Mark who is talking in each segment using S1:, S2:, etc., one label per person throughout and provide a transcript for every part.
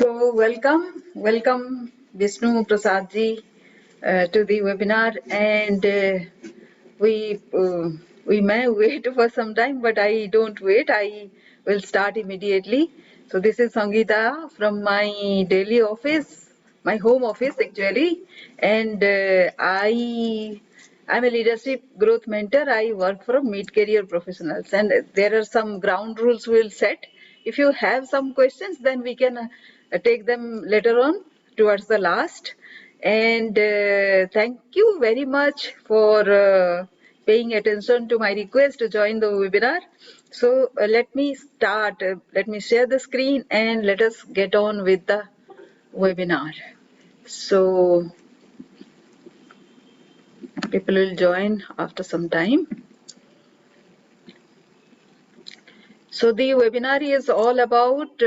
S1: So welcome Vishnu Prasad ji to the webinar, and we may wait for some time, but I don't wait. I will start immediately. So this is Sangeeta from my daily office, my home office actually, and I'm a leadership growth mentor. I work for mid-career professionals, and there are some ground rules we'll set. If you have some questions, then we can take them later on towards the last. And thank you very much for paying attention to my request to join the webinar. So let me start. Let me share the screen and let us get on with the webinar. So people will join after some time. So the webinar is all about,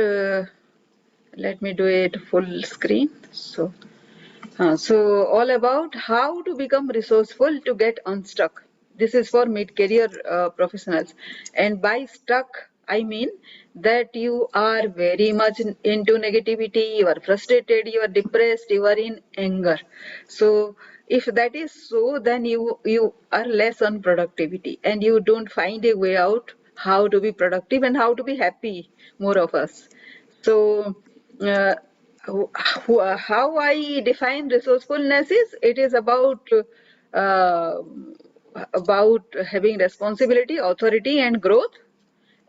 S1: let me do it full screen. So all about how to become resourceful to get unstuck. This is for mid-career professionals. And by stuck, I mean that you are very much into negativity, you are frustrated, you are depressed, you are in anger. So if that is so, then you are less on productivity and you don't find a way out how to be productive and how to be happy, more of us. So uh, how I define resourcefulness is it is uh, about having responsibility, authority, and growth.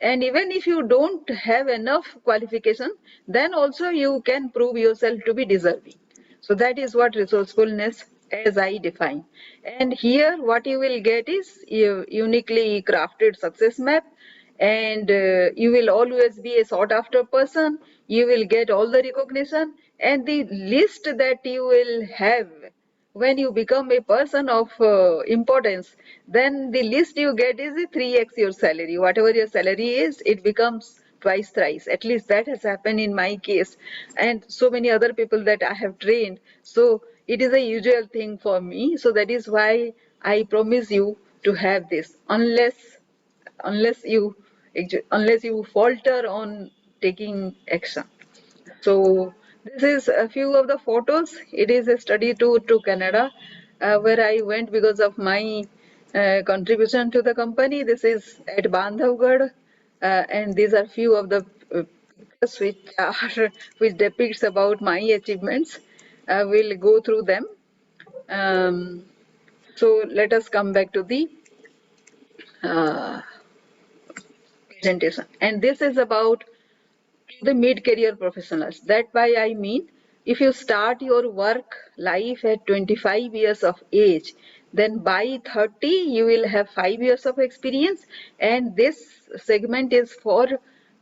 S1: And even if you don't have enough qualification, then also you can prove yourself to be deserving. So that is what resourcefulness as I define. And here what you will get is a uniquely crafted success map, and you will always be a sought after person. You will get all the recognition, and the list that you will have when you become a person of importance, then the least you get is a 3x your salary. Whatever your salary is, it becomes twice, thrice. At least that has happened in my case, and so many other people that I have trained. So it is a usual thing for me. So that is why I promise you to have this, unless you falter on taking action. So this is a few of the photos. It is a study tour to Canada, where I went because of my contribution to the company. This is at Bandhavgarh, and these are few of the pictures which depicts about my achievements. We'll go through them. Um, so let us come back to the uh, presentation. And this is about the mid-career professionals. That by I mean, if you start your work life at 25 years of age, then by 30 you will have 5 years of experience, and this segment is for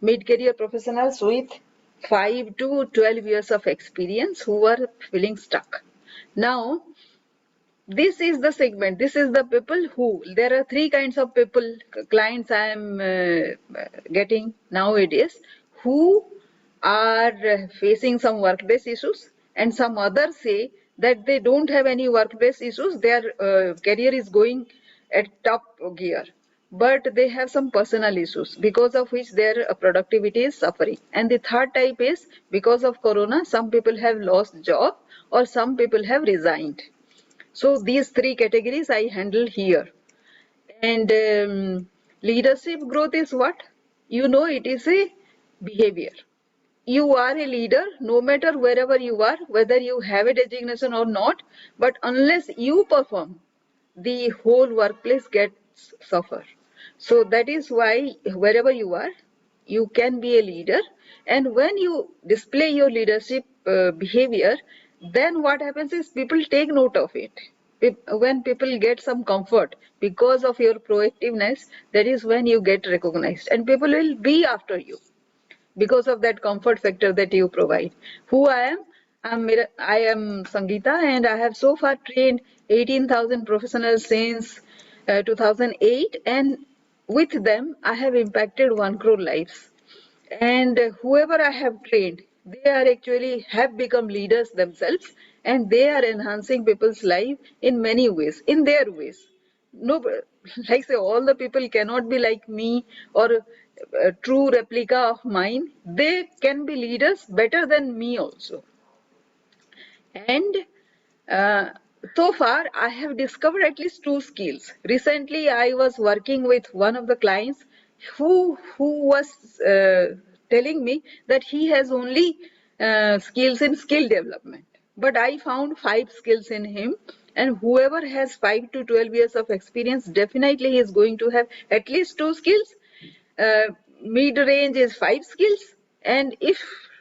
S1: mid-career professionals with 5 to 12 years of experience who are feeling stuck. Now, this is the segment, this is the people who, there are three kinds of people, clients I am getting nowadays, who are facing some workplace issues, and some others say that they don't have any workplace issues, their career is going at top gear, but they have some personal issues because of which their productivity is suffering. And the third type is because of corona, some people have lost job or some people have resigned. So these three categories I handle here. And leadership growth is what? You know, it is a behavior. You are a leader no matter wherever you are, whether you have a designation or not, but unless you perform, the whole workplace gets suffer. So that is why wherever you are, you can be a leader. And when you display your leadership behavior, then what happens is people take note of it. When people get some comfort because of your proactiveness, that is when you get recognized, and people will be after you because of that comfort factor that you provide. Who I am? I am Sangeeta, and I have so far trained 18,000 professionals since 2008, and with them I have impacted 1 crore lives. And whoever I have trained, they are actually have become leaders themselves, and they are enhancing people's life in many ways, in their ways. No, like say all the people cannot be like me, or a true replica of mine, they can be leaders better than me also. And uh, so far, I have discovered at least two skills. Recently, I was working with one of the clients who was telling me that he has only skills in skill development. But I found 5 skills in him, and whoever has 5 to 12 years of experience, definitely he is going to have at least 2 skills. uh, Mid-range is 5 skills, and if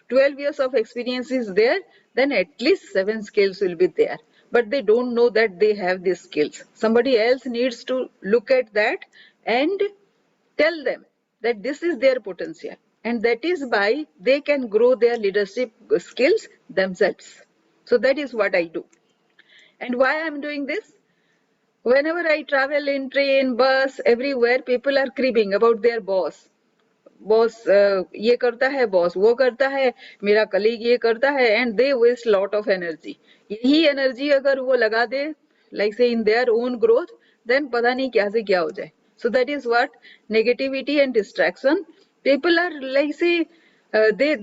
S1: 12 years of experience is there, then at least 7 skills will be there. But they don't know that they have these skills. Somebody else needs to look at that and tell them that this is their potential, and that is why they can grow their leadership skills themselves. So that is what I do. And why I'm doing this? Whenever I travel in train, bus, everywhere, people are cribbing about their boss. Boss ये करता है, boss वो करता है, मेरा colleague ये करता है, and they waste lot of energy. यही एनर्जी अगर वो लगा दे like say in their own growth, then पता नहीं क्या से क्या हो जाए. So that is what negativity and distraction. People are like say they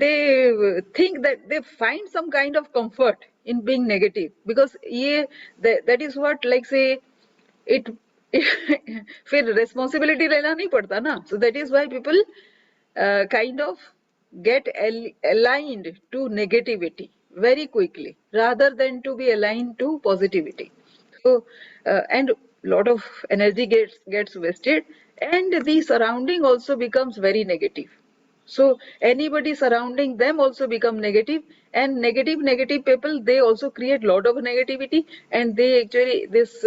S1: think that they find some kind of comfort in being negative, because ये that is what like say it फिर responsibility लेना नहीं पड़ता ना. So that is why people kind of get aligned to negativity very quickly rather than to be aligned to positivity. So and lot of energy gets wasted, and the surrounding also becomes very negative. So anybody surrounding them also become negative, and negative people, they also create lot of negativity, and they actually this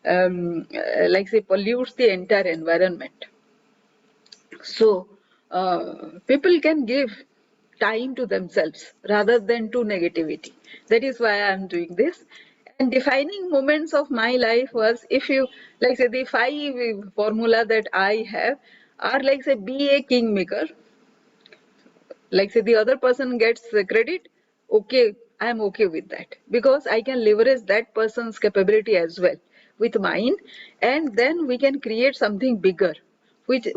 S1: like say pollutes the entire environment. So people can give time to themselves rather than to negativity. That is why I am doing this. And defining moments of my life was, if you like say the 5 formula that I have are like say be a kingmaker. Like say the other person gets the credit, okay, I am okay with that, because I can leverage that person's capability as well with mine, and then we can create something bigger, which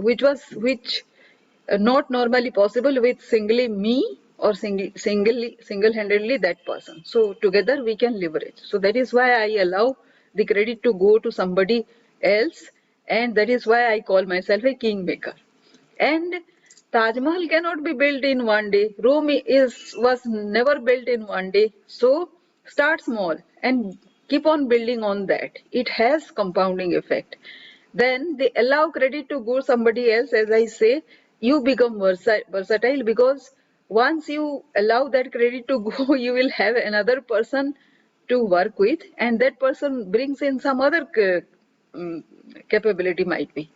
S1: not normally possible with singly me or single-handedly that person. So together we can leverage. So that is why I allow the credit to go to somebody else, and that is why I call myself a kingmaker. And Taj Mahal cannot be built in one day. Rome was never built in one day. So start small and keep on building on that. It has compounding effect. Then they allow credit to go somebody else. As I say, you become versatile, because once you allow that credit to go, you will have another person to work with, and that person brings in some other capability might be.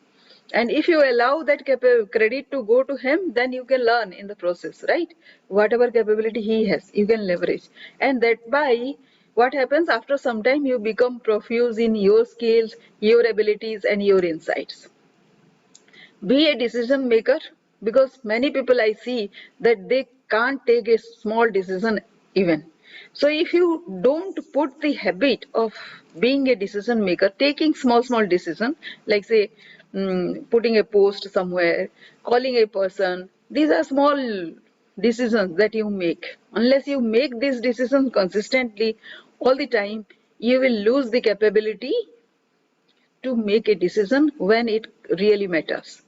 S1: And if you allow that credit to go to him, then you can learn in the process, right? Whatever capability he has, you can leverage. And that by what happens after some time, you become profuse in your skills, your abilities, and your insights. Be a decision maker, because many people I see that they can't take a small decision even. So if you don't put the habit of being a decision maker, taking small decision, like say putting a post somewhere, calling a person, these are small decisions that you make. Unless you make these decisions consistently all the time, you will lose the capability to make a decision when it really matters.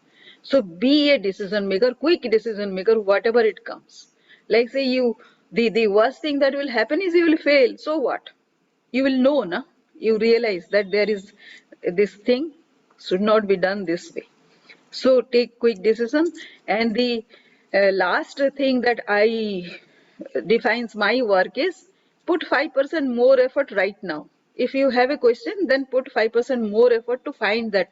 S1: So be a decision maker, quick decision maker, whatever it comes. Like say the worst thing that will happen is you will fail. So what? You will know, na? You realize that there is this thing should not be done this way. So take quick decision. And the last thing that I defines my work is put 5% more effort right now. If you have a question, then put 5% more effort to find that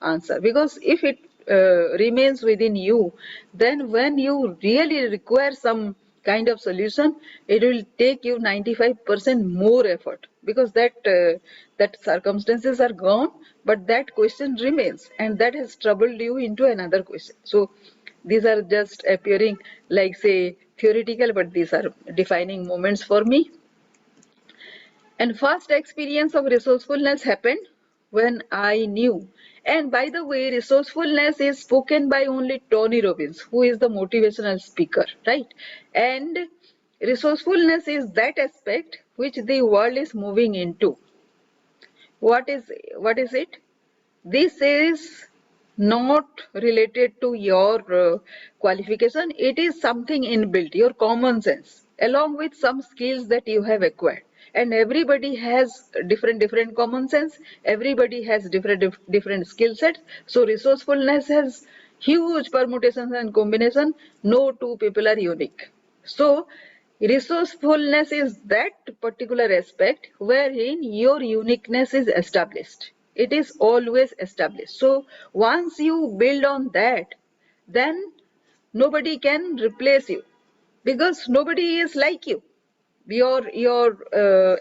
S1: answer. Because if it remains within you, then when you really require some kind of solution, it will take you 95% more effort, because that circumstances are gone, but that question remains, and that has troubled you into another question. So these are just appearing like say theoretical, but these are defining moments for me. And first experience of resourcefulness happened when I knew. And by the way, resourcefulness is spoken by only Tony Robbins, who is the motivational speaker, right? And resourcefulness is that aspect which the world is moving into. What is it? This is not related to your qualification. It is something inbuilt, your common sense, along with some skills that you have acquired. And everybody has different common sense. Everybody has different skill sets. So resourcefulness has huge permutations and combination. No two people are unique. So resourcefulness is that particular aspect wherein your uniqueness is established. It is always established. So once you build on that, then nobody can replace you because nobody is like you. Your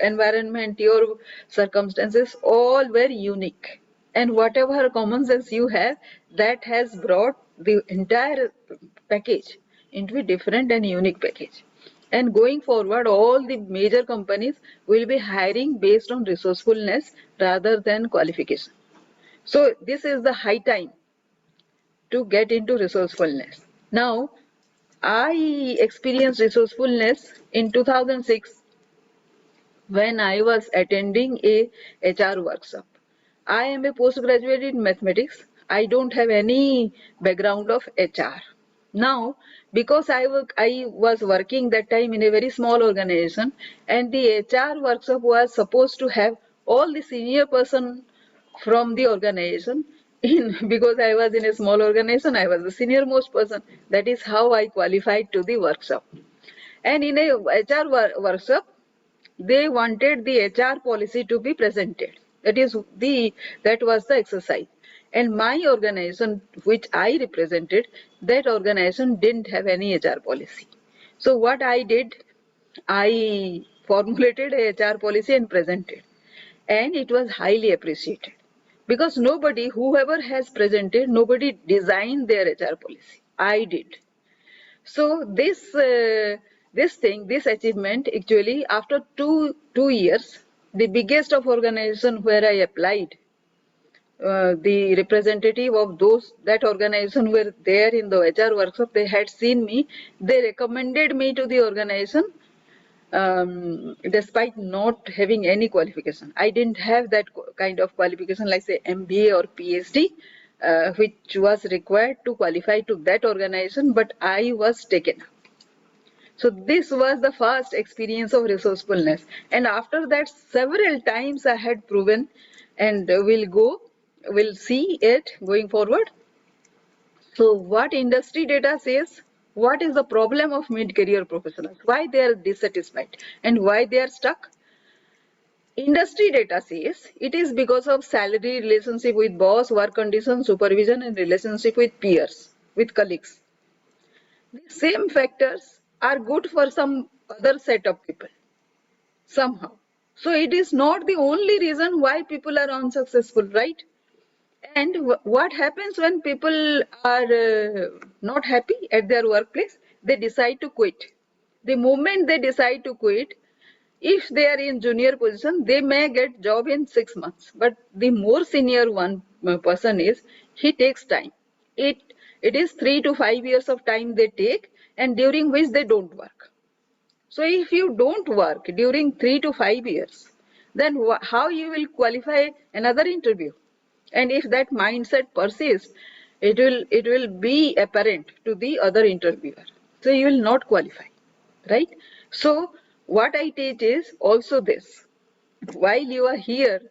S1: environment, your circumstances, all were unique. And whatever common sense you have, that has brought the entire package into a different and unique package. And going forward, all the major companies will be hiring based on resourcefulness rather than qualification. So this is the high time to get into resourcefulness. Now, I experienced resourcefulness in 2006 when I was attending a HR workshop. I am a postgraduate in mathematics. I don't have any background of HR. Now, because I was working that time in a very small organization, and the HR workshop was supposed to have all the senior person from the organization. In because I was in a small organization, I was the senior most person. That is how I qualified to the workshop. And in a HR workshop, they wanted the HR policy to be presented. That was the exercise. And my organization, which I represented, that organization didn't have any HR policy. So what I did, I formulated a HR policy and presented. And it was highly appreciated. Because whoever has presented, nobody designed their HR policy. I did. So this achievement, actually, after two years, the biggest of organization where I applied, the representative of that organization were there in the HR workshop. They had seen me. They recommended me to the organization, despite not having any qualification. I didn't have that kind of qualification, like say MBA or PhD, which was required to qualify to that organization, but I was taken. So this was the first experience of resourcefulness. And after that, several times I had proven, and we'll see it going forward. So what industry data says, what is the problem of mid-career professionals, why they are dissatisfied and why they are stuck? Industry data says it is because of salary, relationship with boss, work conditions, supervision, and relationship with peers, with colleagues. The same factors are good for some other set of people somehow. So it is not the only reason why people are unsuccessful, right? And what happens when people are not happy at their workplace? They decide to quit. The moment they decide to quit, if they are in junior position, they may get job in 6 months. But the more senior one person is, he takes time. It it is 3 to 5 years of time they take, and during which they don't work. So if you don't work during 3 to 5 years, then how you will qualify another interview? And if that mindset persists, it will be apparent to the other interviewer. So you will not qualify, right? So what I teach is also this: while you are here,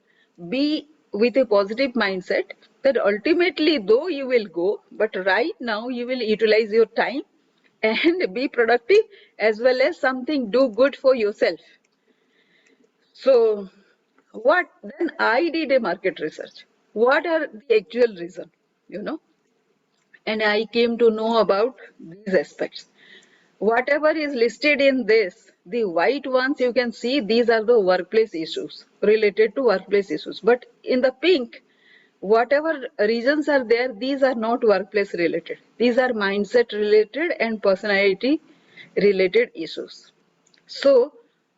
S1: be with a positive mindset that ultimately, though you will go, but right now you will utilize your time and be productive, as well as something do good for yourself. So what then I did a market research. What are the actual reason, you know? And I came to know about these aspects. Whatever is listed in this, the white ones you can see, these are the workplace issues, related to workplace issues. But in the pink, whatever reasons are there, these are not workplace related. These are mindset related and personality related issues. So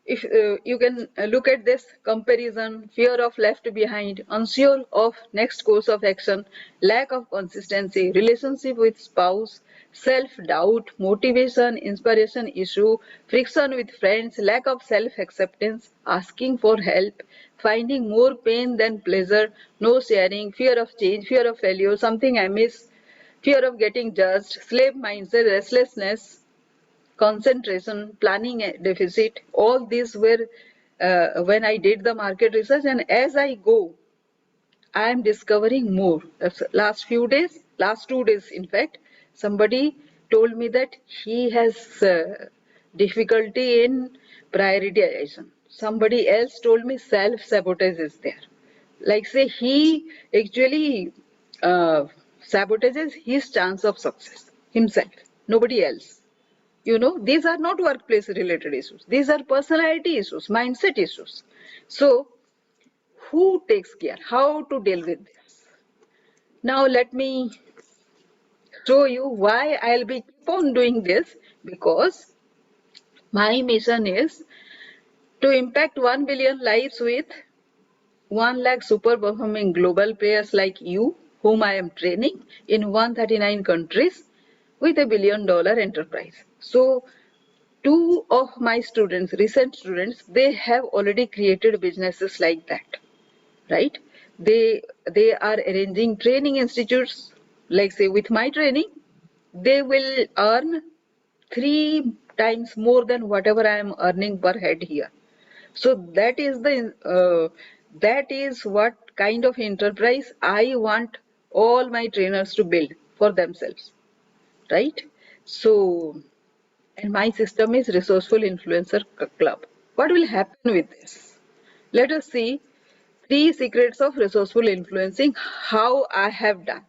S1: if you can look at this: comparison, fear of left behind, unsure of next course of action, lack of consistency, relationship with spouse, self-doubt, motivation, inspiration issue, friction with friends, lack of self-acceptance, asking for help, finding more pain than pleasure, no sharing, fear of change, fear of failure, something I miss, fear of getting judged, slave mindset, restlessness, concentration, planning deficit. All these were when I did the market research, and as I go, I am discovering more. Last few days, last 2 days, in fact, somebody told me that he has difficulty in prioritization. Somebody else told me self-sabotage is there. Like say he actually uh, sabotages his chance of success himself, nobody else. These are not workplace related issues. These are personality issues, mindset issues. So, who takes care? How to deal with this? Now, let me show you why I'll be keep on doing this, because my mission is to impact 1 billion lives with 1 lakh super performing global players like you, whom I am training in 139 countries with $1 billion enterprise. So, two of my students, recent students, they have already created businesses like that, right? They are arranging training institutes, like say with my training, they will earn 3 times more than whatever I am earning per head here. So that is what kind of enterprise I want all my trainers to build for themselves, right? So, and my system is Resourceful Influencer Club. What will happen with this? Let us see 3 secrets of resourceful influencing, how I have done,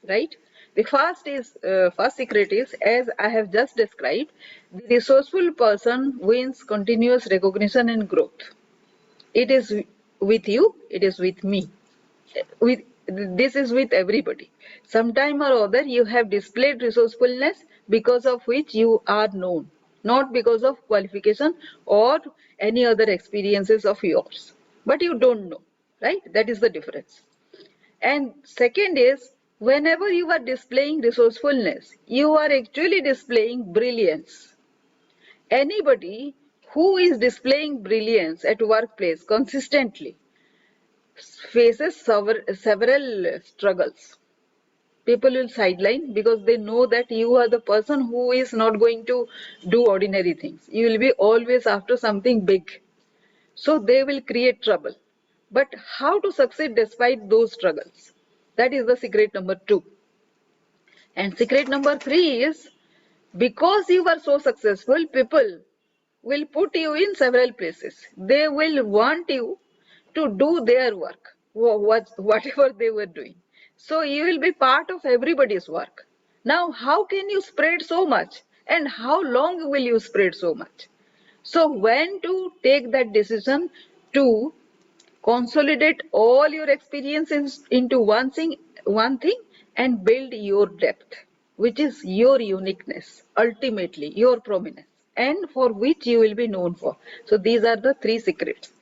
S1: right? The first secret is, as I have just described, the resourceful person wins continuous recognition and growth. It is with you, it is with me. With this is with everybody. Sometime or other you have displayed resourcefulness because of which you are known, not because of qualification or any other experiences of yours. But you don't know, right? That is the difference. And second is, whenever you are displaying resourcefulness, you are actually displaying brilliance. Anybody who is displaying brilliance at workplace consistently faces several struggles. People will sideline because they know that you are the person who is not going to do ordinary things. You will be always after something big. So they will create trouble. But how to succeed despite those struggles? That is the secret number 2. And secret number 3 is, because you are so successful, people will put you in several places. They will want you to do their work, whatever they were doing. So you will be part of everybody's work. Now, how can you spread so much? And how long will you spread so much? So when to take that decision to consolidate all your experiences into one thing and build your depth, which is your uniqueness, ultimately your prominence, and for which you will be known for. So these are the 3 secrets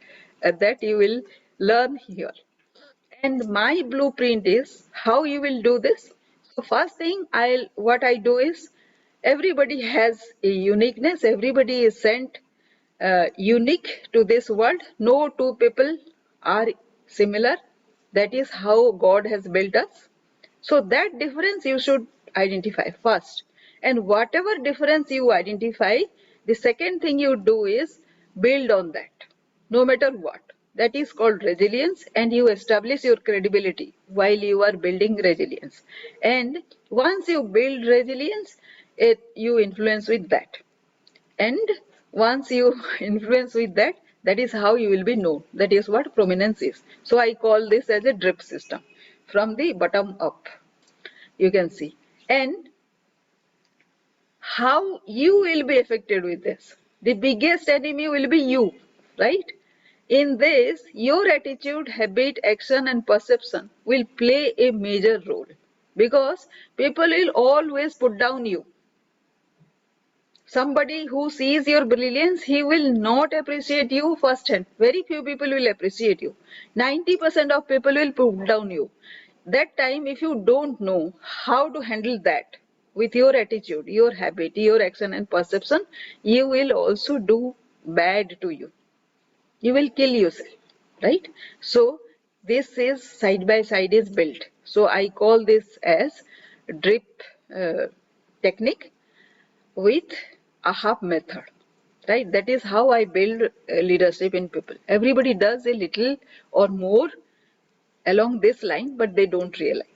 S1: that you will learn here. And my blueprint is how you will do this. So first thing what I do is, everybody has a uniqueness, everybody is sent unique to this world. No two people are similar. That is how God has built us. So that difference you should identify first. And whatever difference you identify, the second thing you do is build on that, no matter what. That is called resilience, and you establish your credibility while you are building resilience. And once you build resilience, you influence with that. And once you influence with that, that is how you will be known. That is what prominence is. So I call this as a drip system, from the bottom up, you can see. And how you will be affected with this? The biggest enemy will be you, right? In this, your attitude, habit, action, and perception will play a major role, because people will always put down you. Somebody who sees your brilliance, he will not appreciate you firsthand. Very few people will appreciate you. 90% of people will put down you. That time, if you don't know how to handle that with your attitude, your habit, your action and perception, you will also do bad to you. You will kill yourself, right? So this is side by side is built. So I call this as drip uh, technique with a half method, right? That is how I build leadership in people. Everybody does a little or more along this line, but they don't realize.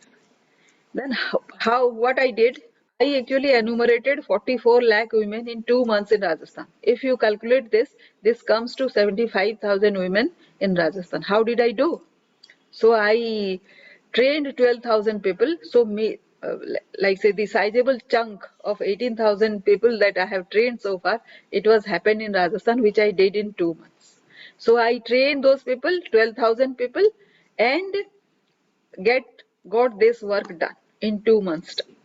S1: Then what I did, I actually enumerated 44 lakh women in 2 months in Rajasthan. If you calculate this, this comes to 75,000 women in Rajasthan. How did I do? So I trained 12,000 people. So like say the sizable chunk of 18,000 people that I have trained so far, it was happened in Rajasthan, which I did in 2 months. So I trained those people, 12,000 people, and got this work done in 2 months time,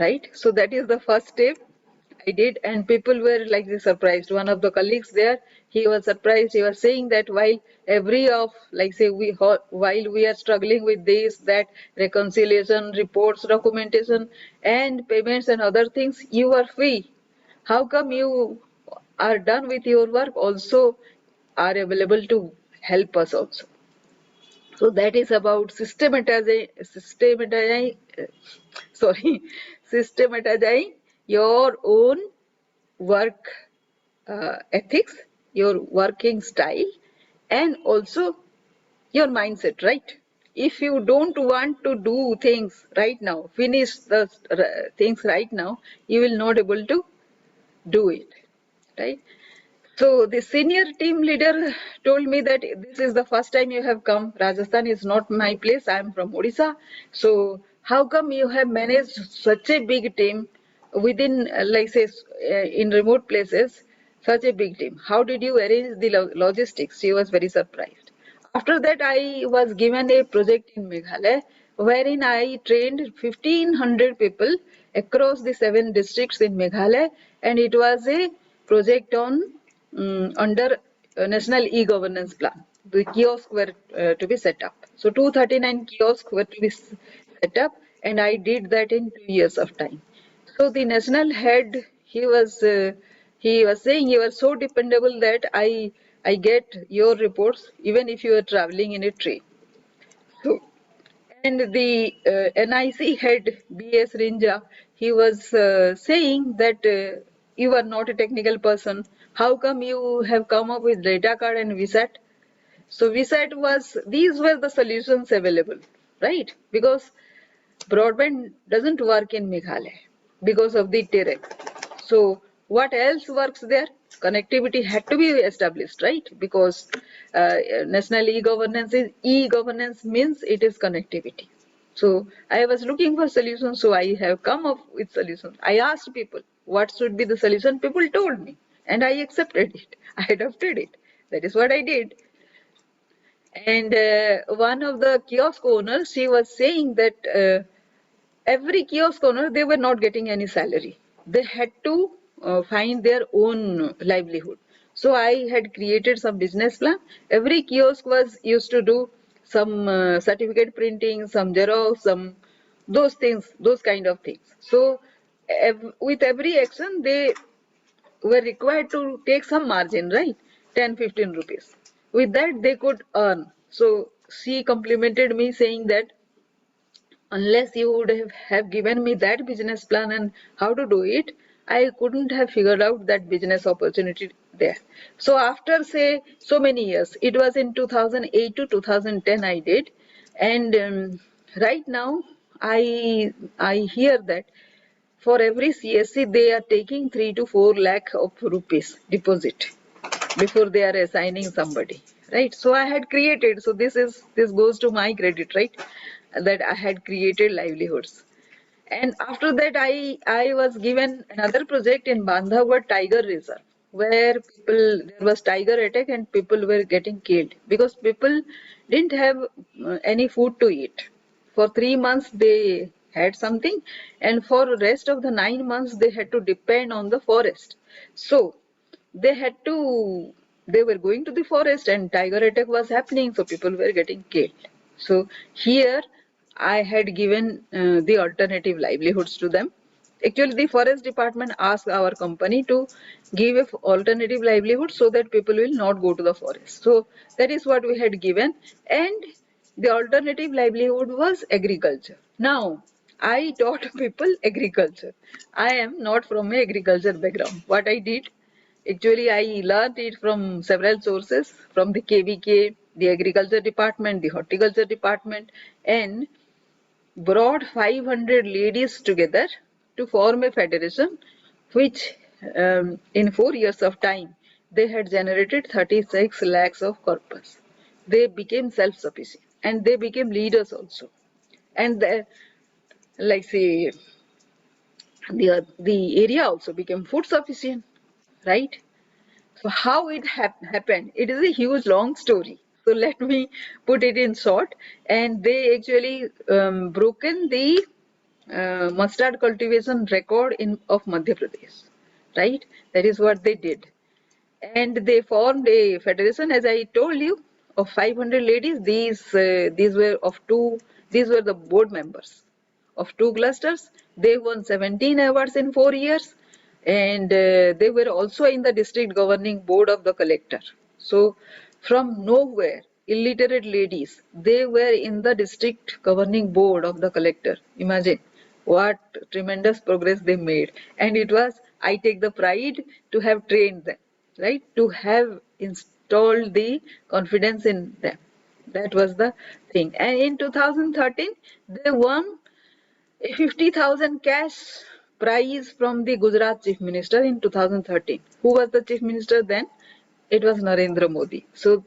S1: right? So that is the first step I did, and people were like this surprised. One of the colleagues there, he was surprised. He was saying that while every of like say while we are struggling with this, that reconciliation, reports, documentation, and payments and other things, you are free. How come you are done with your work? Also, are available to help us also. So that is about sorry, systematizing your own work ethics, your working style, and also your mindset, right? If you don't want to do things right now, finish the things right now, you will not able to do it, right? So the senior team leader told me that this is the first time you have come. Rajasthan is not my place. I am from Odisha. So how come you have managed such a big team within, like say, in remote places, such a big team? How did you arrange the logistics? She was very surprised. After that, I was given a project in Meghalaya wherein I trained 1,500 people across the 7 districts in Meghalaya, and it was a project on under National E-Governance Plan. The kiosks were to be set up. So 239 kiosks were to be set up, and I did that in 2 years of time. So the national head, he was saying you are so dependable that I get your reports even if you are traveling in a train. So and the NIC head BS Rinja, he was saying that you are not a technical person. How come you have come up with data card and VSAT? So VSAT was these were the solutions available, right? Because broadband doesn't work in Meghalaya because of the terrain. So what else works there? Connectivity had to be established, right? Because national e-governance means it is connectivity. So I was looking for solutions, so I have come up with solutions. I asked people what should be the solution. People told me, and I accepted it. I adopted it. That is what I did. And one of the kiosk owners, she was saying that every kiosk owner, they were not getting any salary. They had to find their own livelihood. So I had created some business plan. Every kiosk was used to do some certificate printing, some xerox, some those things, those kind of things. So with every action, they were required to take some margin, right? 10, 15 rupees. With that, they could earn. So she complimented me saying that unless you would have given me that business plan and how to do it, I couldn't have figured out that business opportunity there. So after say so many years, it was in 2008 to 2010 I did, and right now I hear that for every CSC they are taking 3 to 4 lakh of rupees deposit before they are assigning somebody, right? So I had created, so this goes to my credit, right? That I had created livelihoods. And after that I was given another project in Bandhavgarh Tiger Reserve, where people there was tiger attack and people were getting killed because people didn't have any food to eat. For 3 months they had something, and for the rest of the 9 months they had to depend on the forest. So they had to, they were going to the forest and tiger attack was happening, so people were getting killed. So here I had given the alternative livelihoods to them. Actually, the forest department asked our company to give a alternative livelihood so that people will not go to the forest. So that is what we had given, and the alternative livelihood was agriculture. Now, I taught people agriculture. I am not from a agriculture background. What I did, actually, I learned it from several sources, from the KVK, the agriculture department, the horticulture department, and brought 500 ladies together to form a federation, which in 4 years of time, they had generated 36 lakhs of corpus. They became self-sufficient and they became leaders also. And like say, the area also became food sufficient, right? So how it happened? It is a huge long story. So let me put it in short. And they actually broken the mustard cultivation record in of Madhya Pradesh, right? That is what they did. And they formed a federation, as I told you, of 500 ladies. These were of two. These were the board members of two clusters. They won 17 awards in 4 years, and they were also in the district governing board of the collector. So, from nowhere, illiterate ladies, they were in the district governing board of the collector. Imagine what tremendous progress they made, and it was, I take the pride to have trained them, right, to have installed the confidence in them. That was the thing. And in 2013 they won a 50,000 cash prize from the Gujarat chief minister in 2013. Who was the chief minister then? It was Narendra Modi. So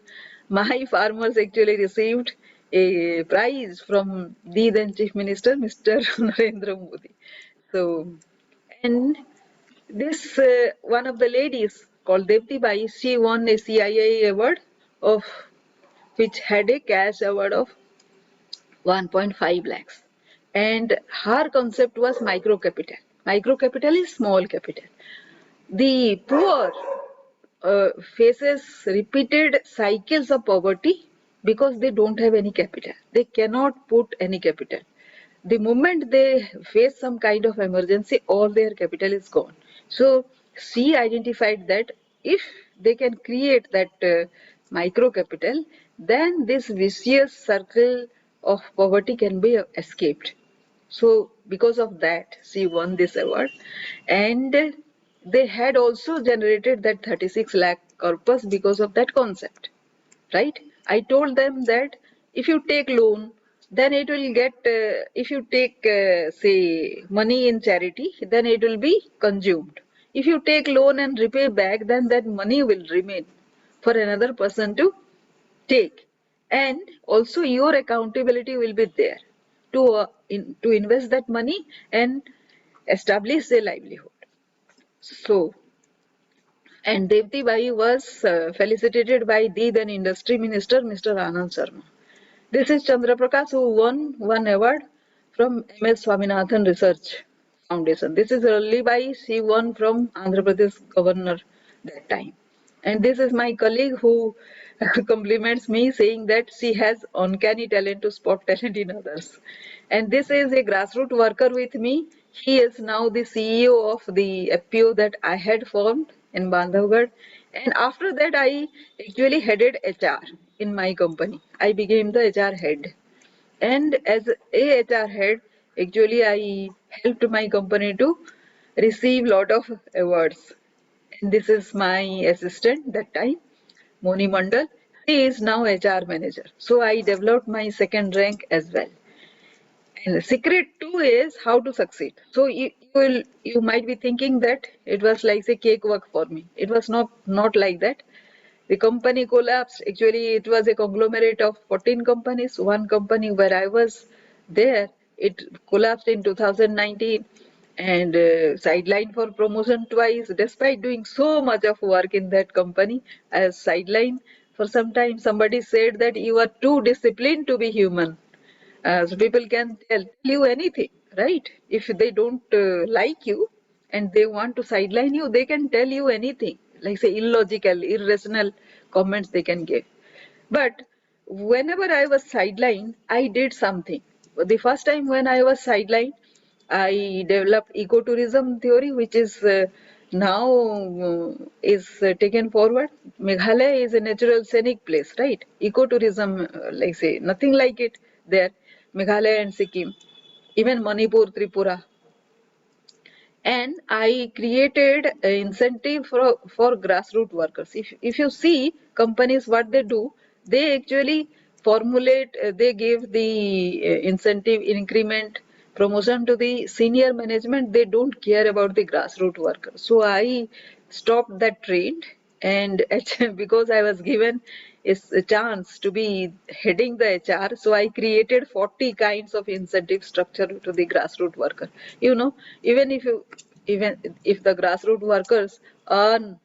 S1: my farmers actually received a prize from the then chief minister, Mr. Narendra Modi. So, and this one of the ladies called Devti Bai, she won a CIA award of, which had a cash award of 1.5 lakhs. And her concept was micro capital. Micro capital is small capital. The poor faces repeated cycles of poverty because they don't have any capital. They cannot put any capital. The moment they face some kind of emergency, all their capital is gone. So she identified that if they can create that micro capital, then this vicious circle of poverty can be escaped. So because of that, she won this award, and they had also generated that 36 lakh corpus because of that concept, right? I told them that if you take loan, then it will get, if you take, say, money in charity, then it will be consumed. If you take loan and repay back, then that money will remain for another person to take. And also your accountability will be there to, to invest that money and establish a livelihood. So, and Devti Bai was felicitated by the then industry minister, Mr. Anand Sharma. This is Chandra Prakash, who won one award from MS Swaminathan Research Foundation. This is Ralli Bai, she won from Andhra Pradesh governor that time. And this is my colleague who compliments me, saying that she has uncanny talent to spot talent in others. And this is a grassroots worker with me. He is now the CEO of the FPO that I had formed in Bandhavgarh. And after that, I actually headed HR in my company. I became the HR head. And as a HR head, actually, I helped my company to receive lot of awards. And this is my assistant that time, Moni Mandal. She is now HR manager. So I developed my second rank as well. And the secret too is how to succeed. So you might be thinking that it was like a cakewalk for me. It was not like that. The company collapsed. Actually, it was a conglomerate of 14 companies. One company where I was there, it collapsed in 2019 and sidelined for promotion twice. Despite doing so much of work in that company, as sidelined for some time. Somebody said that you are too disciplined to be human. So people can tell you anything. right? If they don't like you and they want to sideline you, they can tell you anything, like say illogical, irrational comments they can give. But whenever I was sidelined, I did something. The first time when I was sidelined, I developed ecotourism theory, which is now is taken forward. Meghalaya is a natural scenic place, right? Ecotourism, like say, nothing like it there. Meghalaya and Sikkim, even Manipur, Tripura, and I created an incentive for grassroots workers. If you see companies what they do, they actually formulate, they give the incentive, increment, promotion to the senior management. They don't care about the grassroots workers. So I stopped that trend, and because I was given is a chance to be heading the HR, so I created 40 kinds of incentive structure to the grassroots worker. You know, even if you even if the grassroots workers earn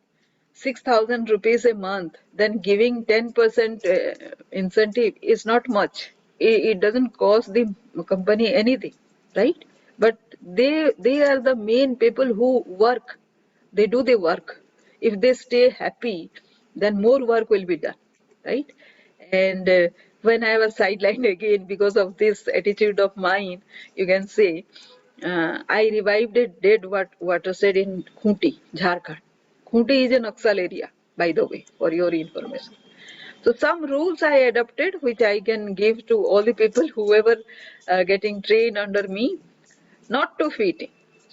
S1: 6,000 rupees a month, then giving 10% incentive is not much. It doesn't cost the company anything, right? But they are the main people who work. They do the work. If they stay happy, then more work will be done, right? And when I was sidelined again because of this attitude of mine, you can say, I revived a dead watershed in Khunti, Jharkhand. Khunti is a Naxal area, by the way, for your information. So some rules I adopted, which I can give to all the people, whoever getting trained under me, not to fit in.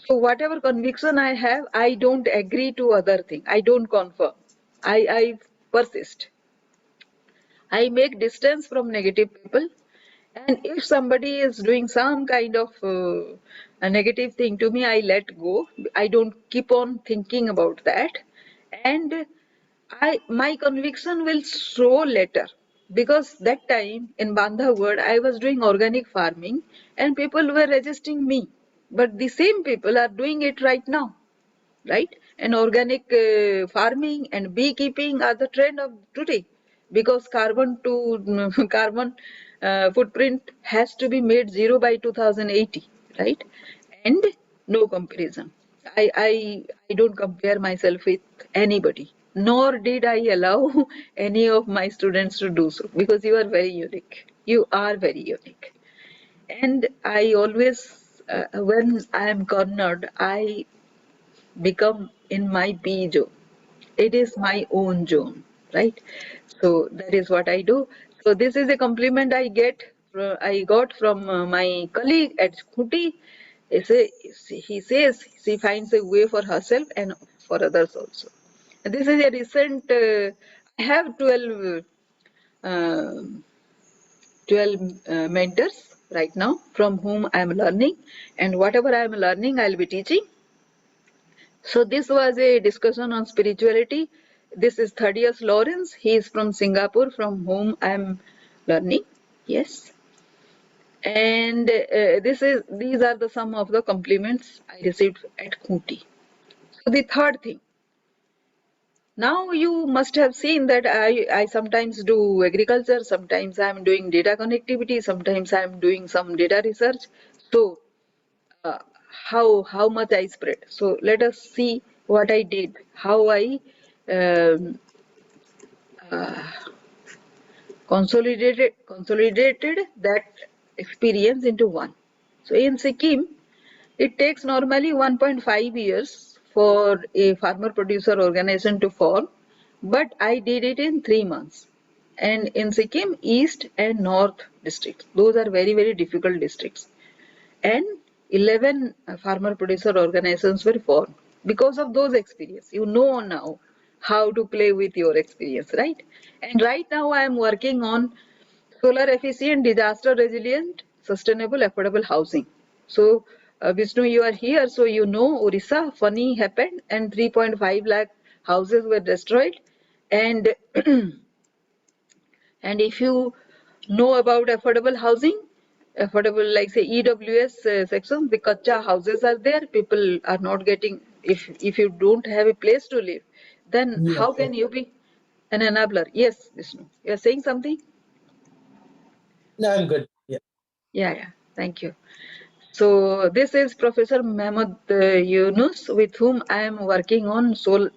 S1: So whatever conviction I have, I don't agree to other thing. I don't conform. I persist. I make distance from negative people. And if somebody is doing some kind of a negative thing to me, I let go. I don't keep on thinking about that. And my conviction will show later. Because that time in Bandhavgarh, I was doing organic farming and people were resisting me. But the same people are doing it right now, right? And organic farming and beekeeping are the trend of today, because carbon to carbon footprint has to be made zero by 2080, right? And no comparison. I don't compare myself with anybody, nor did I allow any of my students to do so, because you are very unique. You are very unique. And I always, when I am cornered, I become in my B zone. It is my own zone, right? So that is what I do. So this is a compliment I got from my colleague at Scooty. He says she finds a way for herself and for others also. And this is a recent. I have uh, 12 mentors right now from whom I am learning, and whatever I am learning, I will be teaching. So this was a discussion on spirituality. This is Thaddeus Lawrence. He is from Singapore, from whom I am learning. Yes. And these are the some of the compliments I received at Kuti. So the third thing. Now you must have seen that I sometimes do agriculture, sometimes I am doing data connectivity, sometimes I am doing some data research. So uh, how much I spread. So let us see what I did, how I um, uh, consolidated that experience into one. So in Sikkim, it takes normally 1.5 years for a farmer producer organization to form, but I did it in 3 months. And in Sikkim, East and North districts, those are very difficult districts, and 11 farmer producer organizations were formed because of those experience. You know now how to play with your experience, right? And right now I am working on solar efficient, disaster resilient, sustainable, affordable housing. So Vishnu, you are here, so you know Orissa funny happened and 3.5 lakh houses were destroyed. And and if you know about affordable housing, affordable like say EWS section, the kacha houses are there. People are not getting, if you don't have a place to live, then
S2: Yes,
S1: how
S2: yes.
S1: can you be an enabler? Yes, Vishnu, you are saying something?
S2: No, I'm good. Yeah.
S1: Yeah, thank you. So this is Professor Mehmet Yunus, with whom I am working on small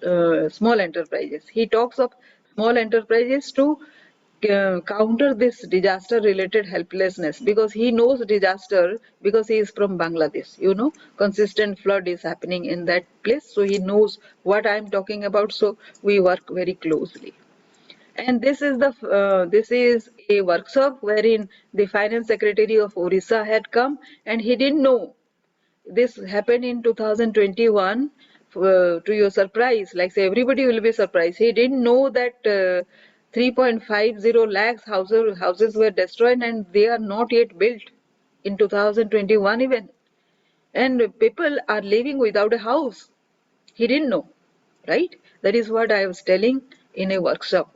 S1: enterprises. He talks of small enterprises to counter this disaster-related helplessness, because he knows disaster because he is from Bangladesh. Consistent flood is happening in that place, so he knows what I am talking about. So we work very closely. And this is a workshop wherein the finance secretary of Orissa had come, and he didn't know this happened in 2021. To your surprise, like say everybody will be surprised, he didn't know that 3.50 lakhs houses were destroyed and they are not yet built in 2021 even, and people are living without a house. He didn't know, right? That is what I was telling in a workshop.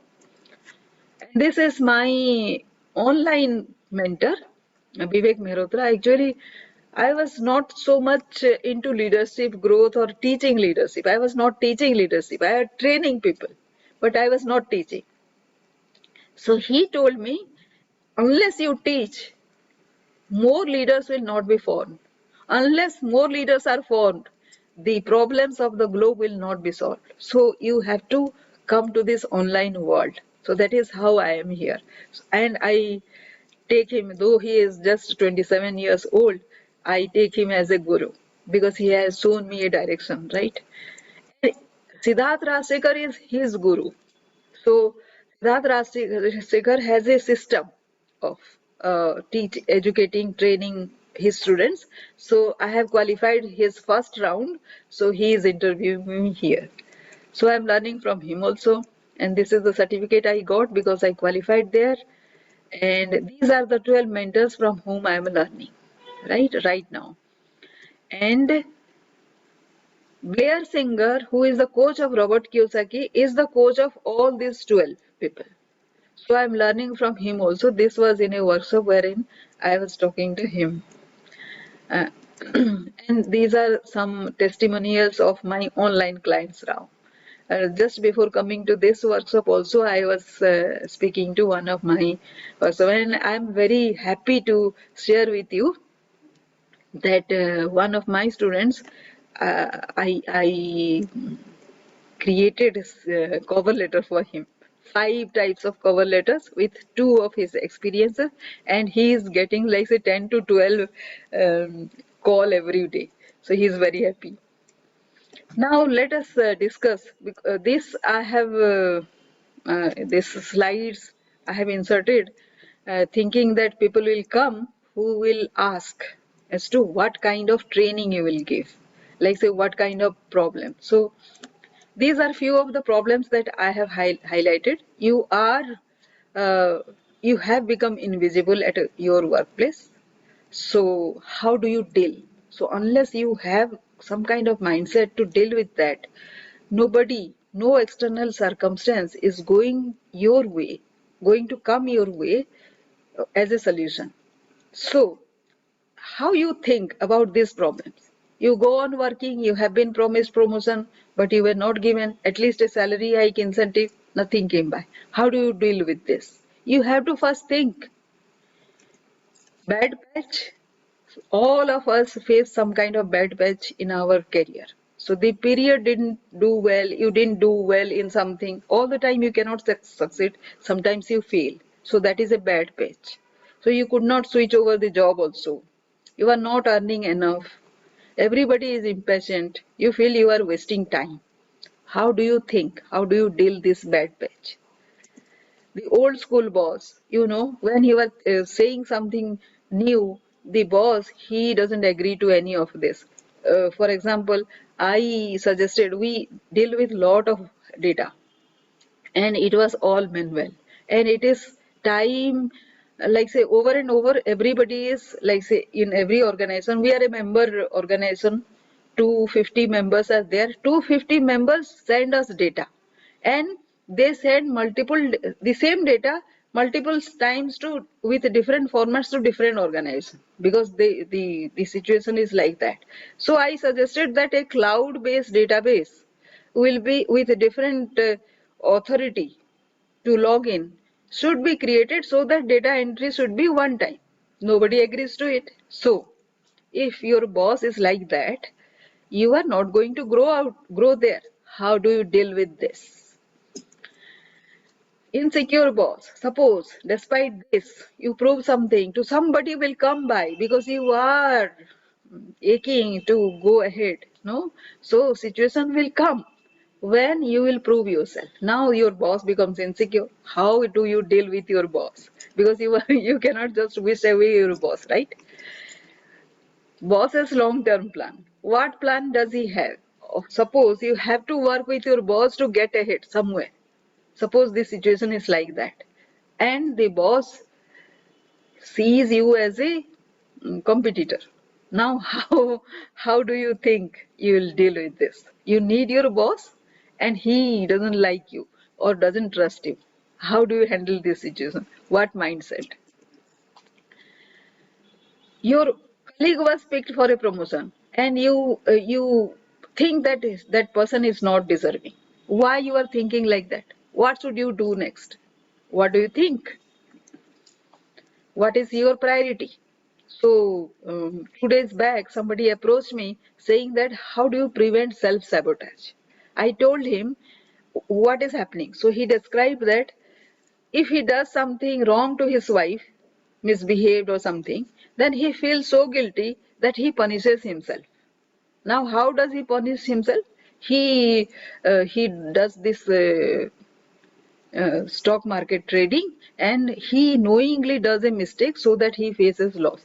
S1: This is my online mentor, Vivek Mehrotra. Actually, I was not so much into leadership growth or teaching leadership. I was not teaching leadership. I had training people, but I was not teaching. So he told me, unless you teach, more leaders will not be formed. Unless more leaders are formed, the problems of the globe will not be solved. So you have to come to this online world. So that is how I am here. And I take him, though he is just 27 years old, I take him as a guru because he has shown me a direction, right? Siddharth Rasekar is his guru. So Siddharth Rasekar has a system of educating, training his students. So I have qualified his first round. So he is interviewing me here. So I'm learning from him also. And this is the certificate I got because I qualified there. And these are the 12 mentors from whom I am learning, right now. And Blair Singer, who is the coach of Robert Kiyosaki, is the coach of all these 12 people. So I'm learning from him also. This was in a workshop wherein I was talking to him. Uh, and these are some testimonials of my online clients now. Just before coming to this workshop also, I was speaking to one of my workshop, and I'm very happy to share with you that one of my students, I created a cover letter for him. 5 types of cover letters with 2 of his experiences, and he is getting like say 10 to 12 call every day. So he is very happy. Now let us discuss this. I have this slides I have inserted, thinking that people will come who will ask as to what kind of training you will give, like say what kind of problem. So these are few of the problems that I have highlighted. Uh, you have become invisible at your workplace. So how do you deal? So unless you have some kind of mindset to deal with that, no external circumstance is going to come your way as a solution. So how you think about these problems? You go on working, you have been promised promotion, but you were not given at least a salary hike incentive, nothing came by. How do you deal with this? You have to first think. Bad patch, all of us face some kind of bad patch in our career. So the period didn't do well, you didn't do well in something. All the time you cannot succeed. Sometimes you fail. So that is a bad patch. So you could not switch over the job also. You are not earning enough. Everybody is impatient. You feel you are wasting time. How do you think? How do you deal this bad patch? The old school boss, when he was saying something new, the boss, he doesn't agree to any of this. For example, I suggested we deal with lot of data, and it was all manual, and it is time, like say over and over, everybody is like say in every organization, we are a member organization, 250 members are there, 250 members send us data, and they send the same data multiple times to with different formats to different organizations, because the situation is like that. So I suggested that a cloud based database will be with a different authority to log in should be created, so that data entry should be one time. Nobody agrees to it. So If your boss is like that, you are not going to grow there. How do you deal with this? Insecure boss. Suppose, despite this, you prove something to somebody will come by because you are aching to go ahead. No? So situation will come when you will prove yourself. Now your boss becomes insecure. How do you deal with your boss? Because you cannot just wish away your boss, right? Boss has long-term plan. What plan does he have? Suppose you have to work with your boss to get ahead somewhere. Suppose the situation is like that. And the boss sees you as a competitor. Now, how do you think you will deal with this? You need your boss and he doesn't like you or doesn't trust you. How do you handle this situation? What mindset? Your colleague was picked for a promotion and you think that person is not deserving. Why you are thinking like that? What should you do next? What do you think? What is your priority? So 2 days back, somebody approached me saying that how do you prevent self-sabotage? I told him what is happening. So he described that if he does something wrong to his wife, misbehaved or something, then he feels so guilty that he punishes himself. Now, how does he punish himself? He does this stock market trading and he knowingly does a mistake so that he faces loss.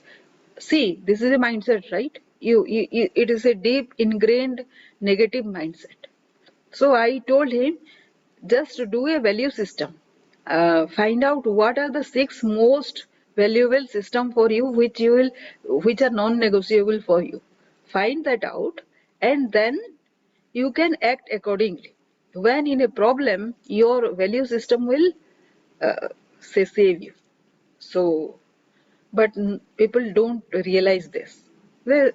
S1: See, this is a mindset, right? It is a deep ingrained negative mindset. So I told him just to do a value system. Find out what are the 6 most valuable system for you which are non-negotiable for you. Find that out and then you can act accordingly. When in a problem, your value system will say save you. So, but people don't realize this. वे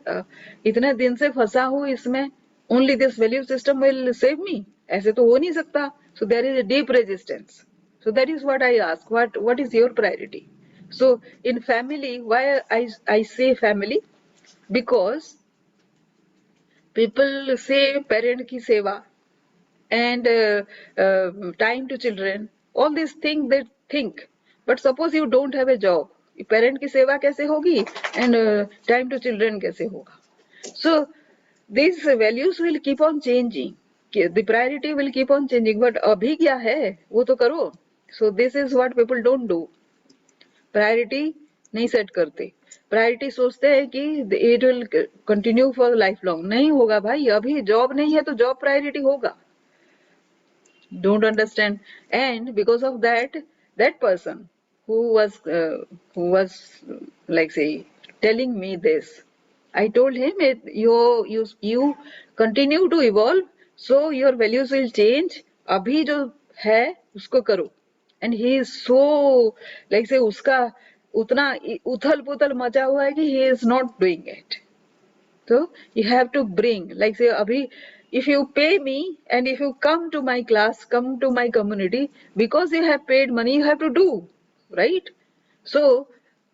S1: इतने दिन से फंसा हूँ इसमें, only this value system will save me. ऐसे तो हो नहीं सकता. So there is a deep resistance. So that is what I ask. What is your priority? So in family, why I say family? Because people say parent की सेवा and time to children, all these things they think. But suppose you don't have a job, parent की सेवा कैसे होगी and time to children कैसे होगा? So these values will keep on changing. The priority will keep on changing. But अभी क्या है वो तो करो. So this is what people don't do. Priority नहीं सेट करते. प्रायोरिटी सोचते हैं कि it will continue for life long. नहीं होगा भाई, अभी जॉब नहीं है तो जॉब प्रायोरिटी होगा. Don't understand, and because of that, that person who was like say telling me this, I told him you continue to evolve, so your values will change. अभी जो है उसको करो. And he is so like say उसका उतना उथल पुथल मचा हुआ है कि he is not doing it. So you have to bring, like say, Abhi, if you pay me and if you come to my class, come to my community, because you have paid money, you have to do, right? So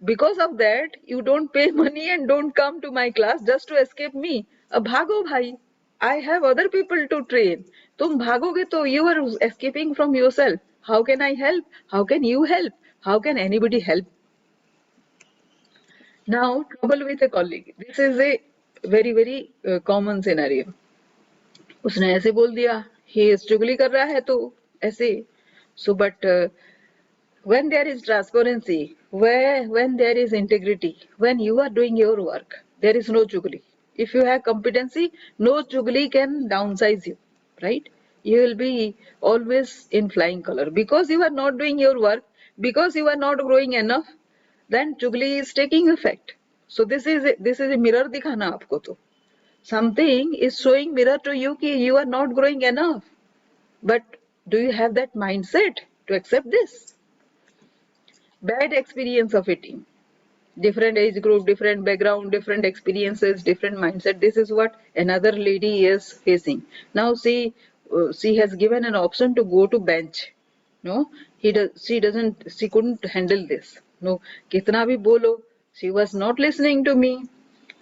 S1: because of that, you don't pay money and don't come to my class just to escape me. अब भागो भाई, I have other people to train. तुम भागोगे तो you are escaping from yourself. How can I help? How can you help? How can anybody help? Now, trouble with a colleague. This is a very common scenario. उसने ऐसे बोल दिया, he is चुगली कर रहा है तो ऐसे. So, but when there is transparency, when there is integrity, when you are doing your work, there is no chugli. If you have competency, no chugli can downsize you, right? You will be always in flying color because you are not doing your work, because you are not growing enough. Then chugli is taking effect. So this is a mirror दिखाना आपको तो. Something is showing mirror to you कि you are not growing enough. But do you have that mindset to accept this? Bad experience of a team. Different age group, different background, different experiences, different mindset. This is what another lady is facing. Now she has given an option to go to bench. No, she couldn't handle this. No, कितना भी बोलो, she was not listening to me.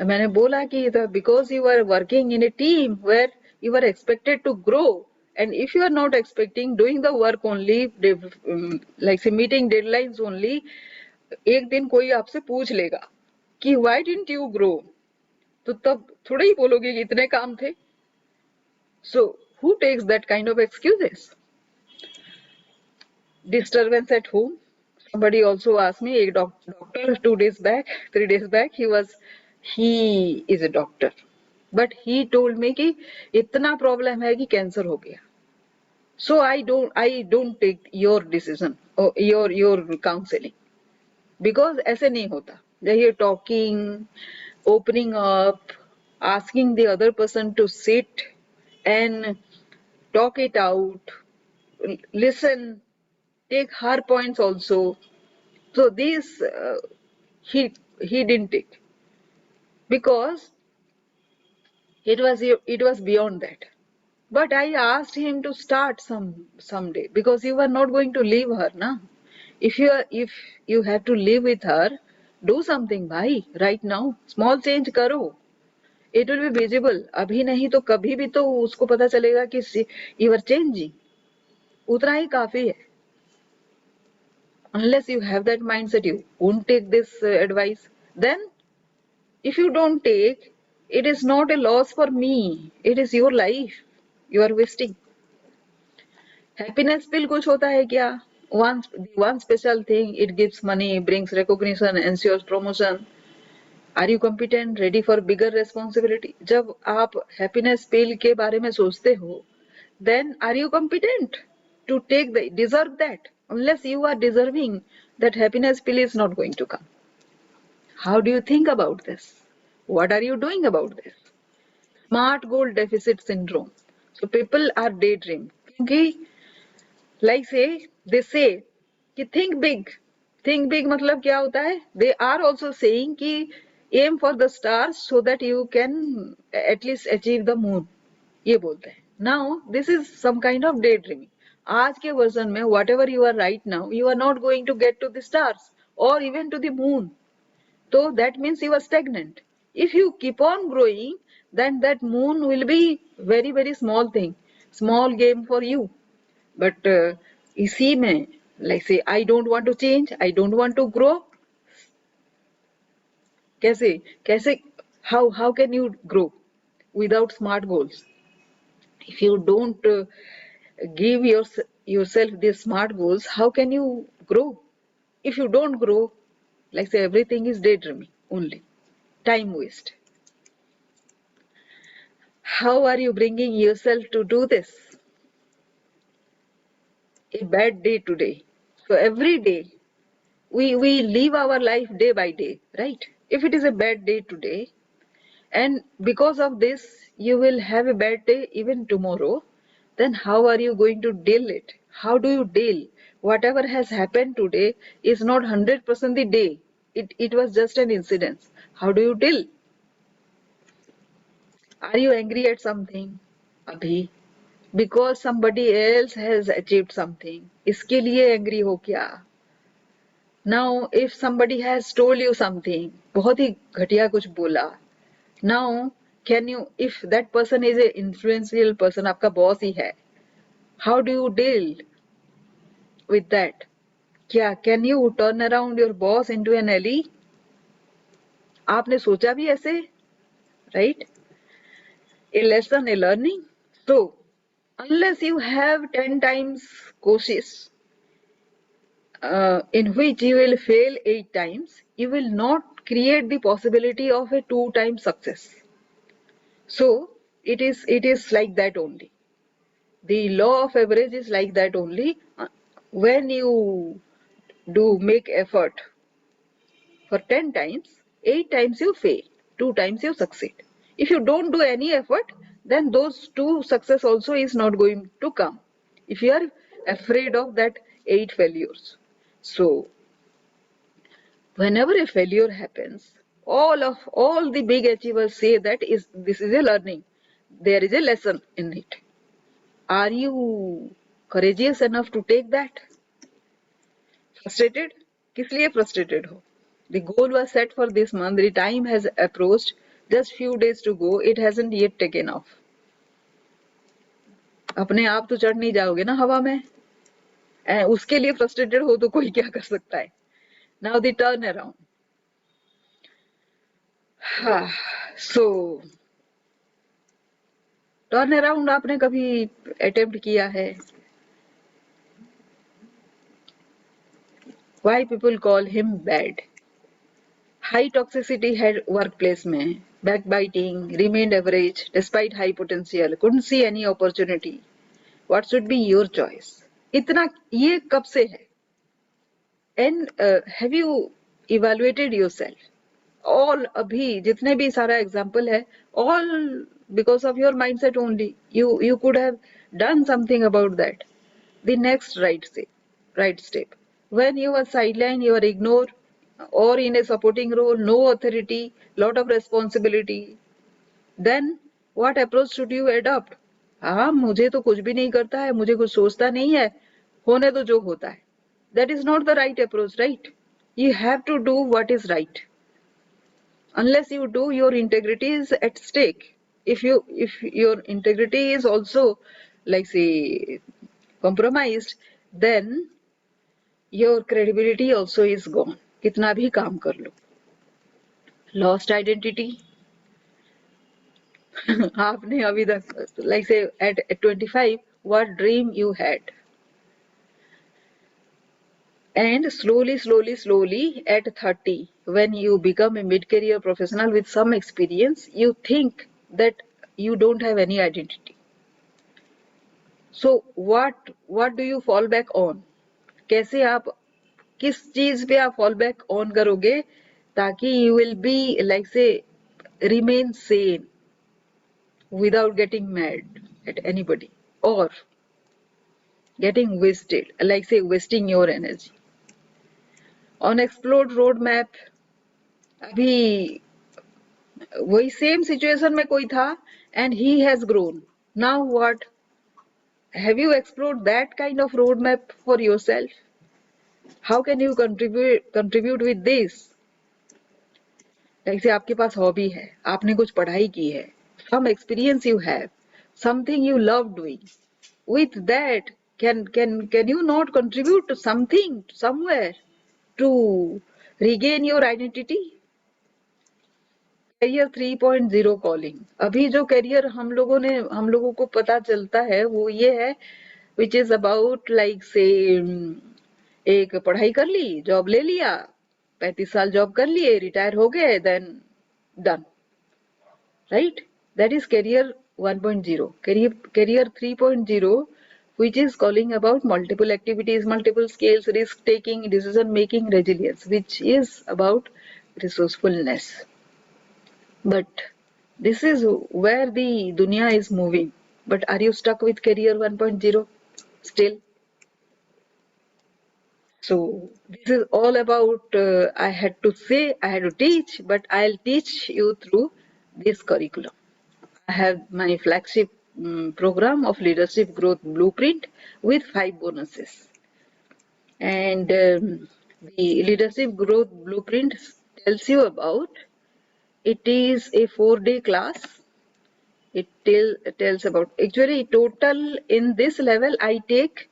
S1: मैंने बोला कि because you are working in a team where you are expected to grow, and if you are not expecting doing the work only, like say meeting deadlines only, एक दिन कोई आपसे पूछ लेगा कि why didn't you grow, तो तब थोड़ा ही बोलोगे कि इतने काम थे. So who takes that kind of excuses? Disturbance at home. Somebody also asked me, a doctor 2 days back, 3 days back, he is a doctor, but he told me कि इतना problem है कि cancer हो गया. So I don't take your decision or your counseling, because ऐसे नहीं होता. You're talking, opening up, asking the other person to sit and talk it out, listen, take her points also. So this he didn't take, because it was beyond that. But I asked him to start someday, because you are not going to leave her, na. If you have to live with her, do something, bhai, right now. Small change करो. It will be visible. अभी नहीं तो कभी भी तो उसको पता चलेगा कि you are changing. उतना ही काफी है. Unless you have that mindset, you won't take this advice. Then if you don't take, it is not a loss for me. It is your life. You are wasting. Happiness pill कुछ होता है क्या? One special thing, it gives money, brings recognition, ensures promotion. Are you competent, ready for bigger responsibility? जब आप happiness pill के बारे में सोचते हो, then are you competent to deserve that? Unless you are deserving, that happiness pill is not going to come. How do you think about this? What are you doing about this? Smart goal deficit syndrome. So people are daydream. क्योंकि like they say कि think big. Think big मतलब क्या होता है? They are also saying कि aim for the stars so that you can at least achieve the moon. ये बोलते हैं. Now this is some kind of daydreaming. आज के वर्जन में whatever you are right now, you are not going to get to the stars or even to the moon. So that means you are stagnant. If you keep on growing, then that moon will be very, very small thing, small game for you. But इसी में, like say, I don't want to change, I don't want to grow. कैसे how can you grow without smart goals? If you don't give yourself these smart goals, how can you grow? If you don't grow, like say, everything is daydreaming only, time waste. How are you bringing yourself to do this? A bad day today. So every day we live our life day by day, right? If it is a bad day today, and because of this you will have a bad day even tomorrow, then how are you going to deal it? How do you deal? Whatever has happened today is not 100% the day. It was just an incident. How do you deal? Are you angry at something? Abhi, because somebody else has achieved something, इसके लिए angry हो क्या? Now if somebody has told you something, बहुत ही घटिया कुछ बोला, now can you, if that person is a influential person, आपका boss ही है, how do you deal with that? क्या can you turn around your boss into an ally? आपने सोचा भी ऐसे, right? A lesson, a learning. So unless you have 10 times courses in which you will fail 8 times, you will not create the possibility of a 2-time success. So it is like that only. The law of average is like that only. When you do make effort for 10 times, 8 times you fail, 2 times you succeed. If you don't do any effort, then those 2 success also is not going to come, if you are afraid of that 8 failures. So whenever a failure happens, all the big achievers say that this is a learning, there is a lesson in it. Are you courageous enough to take that? Frustrated? किस लिए frustrated हो? The goal was set for this month, the time has approached. just few days to go, it hasn't yet taken off. अपने आप तो चढ़ नहीं जाओगे ना हवा में, उसके लिए फ्रस्ट्रेटेड हो तो कोई क्या कर सकता है. Now the turn around. So turn around आपने कभी अटेम्प्ट किया है? Why people call him bad? High toxicity had workplace में, backbiting, remained average despite high potential, couldn't see any opportunity. What should be your choice? इतना ये कब से है? And have you evaluated yourself? All अभी जितने भी सारा example है, all because of your mindset only. You could have done something about that. The next right step. When you are sidelined, you are ignored, or in a supporting role, no authority, lot of responsibility. Then what approach should you adopt? हाँ, मुझे तो कुछ भी नहीं करता है, मुझे कुछ सोचता नहीं है, होने दो जो होता है. That is not the right approach, right? You have to do what is right. Unless you do, your integrity is at stake. If your integrity is also, like say, compromised, then your credibility also is gone. कितना भी काम कर लो. Lost identity. आपने अभी तक, like say at 25, what dream you had? And slowly at 30, when you become a mid-career professional with some experience, you think that you don't have any identity. So what do you fall back on? कैसे आप किस चीज पे आप fall back on करोगे ताकि you will be like say remain sane without getting mad at anybody or getting wasted, like say wasting your energy. Unexplored roadmap. अभी वही सेम सिचुएशन में कोई था and he has grown. Now what? Have you explored that kind of roadmap for yourself? How can you contribute with this? जैसे आपके पास hobby है, आपने कुछ पढ़ाई की है, some experience you have, something you love doing. With that, can you not contribute to something somewhere to regain your identity? Career 3.0 calling. अभी जो करियर हम लोगों को पता चलता है वो ये है विच इज अबाउट लाइक से एक पढ़ाई कर ली, जॉब ले लिया, 35 साल जॉब कर लिए, रिटायर हो गए, then done, right? That is career 1.0. Career 3.0 which is calling about multiple activities, multiple skills, risk taking, decision making, resilience, which is about resourcefulness. But this is where the dunya is moving. But are you stuck with career 1.0 still? So this is all about, I had to say, I had to teach, but I'll teach you through this curriculum. I have my flagship program of leadership growth blueprint with 5 bonuses. And the leadership growth blueprint tells you about, it is a 4-day class. It tells about, actually total in this level I take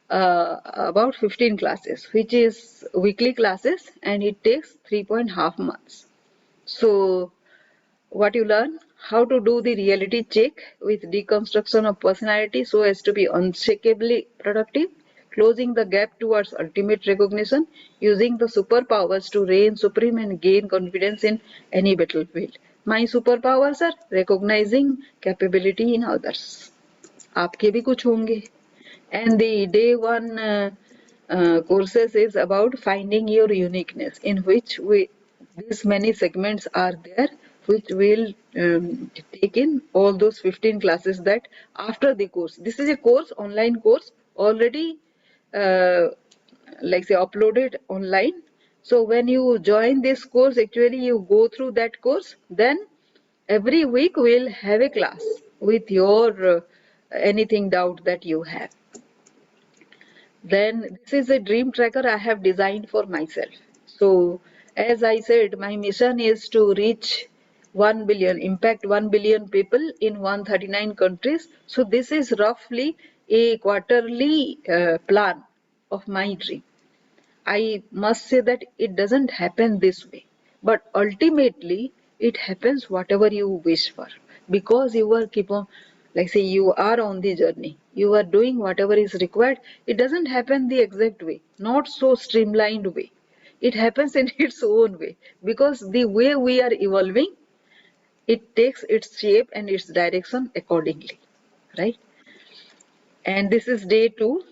S1: about 15 classes, which is weekly classes, and it takes 3.5 months. So what you learn, how to do the reality check with deconstruction of personality so as to be unshakably productive, closing the gap towards ultimate recognition, using the superpowers to reign supreme and gain confidence in any battlefield. My superpowers are recognizing capability in others. आपके भी कुछ होंगे. And the day one courses is about finding your uniqueness, in which these many segments are there, which will take in all those 15 classes that after the course. This is a course, online course, already like say uploaded online. So when you join this course, actually you go through that course, then every week we'll have a class with your anything doubt that you have. Then this is a dream tracker I have designed for myself. So as I said, my mission is to reach 1 billion, impact 1 billion people in 139 countries. So this is roughly a quarterly plan of my dream. I must say that it doesn't happen this way, but ultimately it happens whatever you wish for, because you are keep on, like say you are on the journey, you are doing whatever is required. It doesn't happen the exact way, not so streamlined way. It happens in its own way, because the way we are evolving, it takes its shape and its direction accordingly, right? And this is day 2.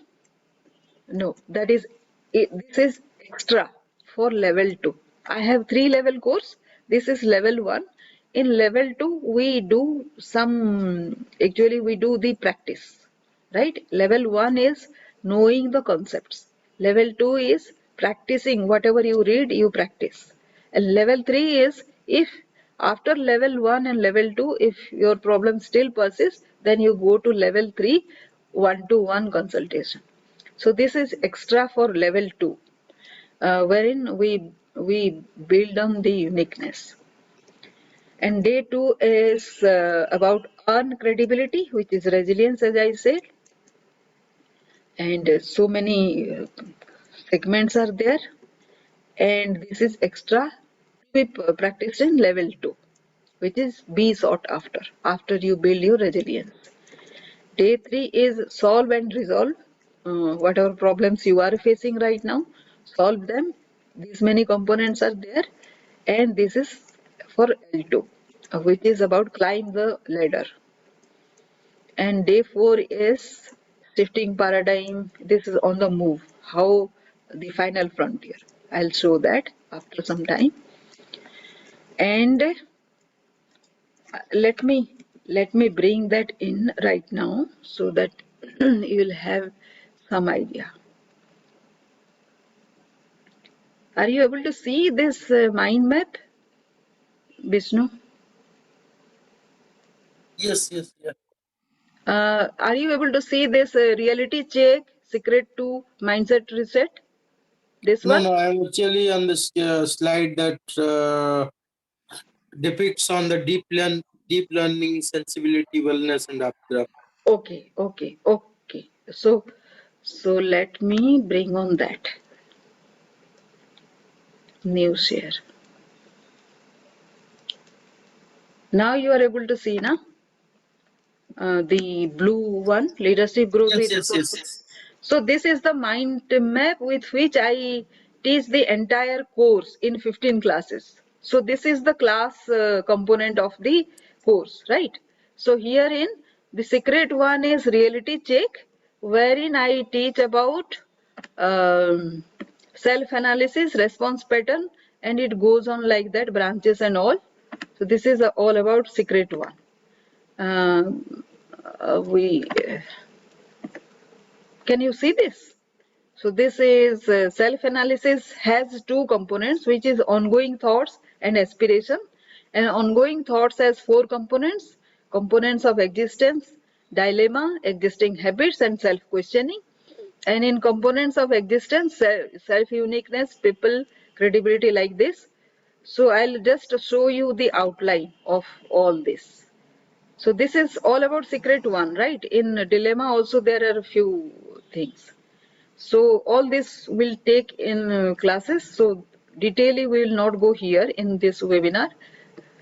S1: No, that is this is extra for level 2. I have 3 level course. This is level 1. In level 2, we do some, actually we do the practice, right? Level 1 is knowing the concepts. Level 2 is practicing whatever you read, you practice. And level 3 is, if after level 1 and level 2, if your problem still persists, then you go to level 3, one-to-one consultation. So this is extra for level 2, wherein we build on the uniqueness. And day 2 is about earn credibility, which is resilience, as I said. And so many segments are there. And this is extra to be practiced in level 2, which is be sought after you build your resilience. Day 3 is solve and resolve. Whatever problems you are facing right now, solve them. These many components are there. And this is for L2, which is about climb the ladder. And day 4 is shifting paradigm. This is on the move. How the final frontier. I'll show that after some time. And let me bring that in right now so that you will have some idea. Are you able to see this mind map, Vishnu?
S2: Yes, yes, yeah.
S1: Are you able to see this reality check, secret to mindset reset? This
S2: No,
S1: one?
S2: no, I'm actually on this slide that depicts on the deep learning, sensibility, wellness, and after.
S1: Okay, okay, okay. So let me bring on that new share. Now you are able to see, na? The blue one, leadership growth
S2: Yes,
S1: with
S2: yes,
S1: resourceful.
S2: yes.
S1: So this is the mind map with which I teach the entire course in 15 classes. So this is the class component of the course, right? So herein the secret one is reality check, wherein I teach about self-analysis, response pattern, and it goes on like that, branches and all. So this is all about secret one. We Can you see this? So this is self-analysis has 2 components, which is ongoing thoughts and aspiration. And ongoing thoughts has 4 components: components of existence, dilemma, existing habits, and self-questioning. And in components of existence, self-uniqueness, people, credibility, like this. So I'll just show you the outline of all this. So this is all about secret one, right? In dilemma also there are a few things. So all this will take in classes. So detailing we will not go here in this webinar.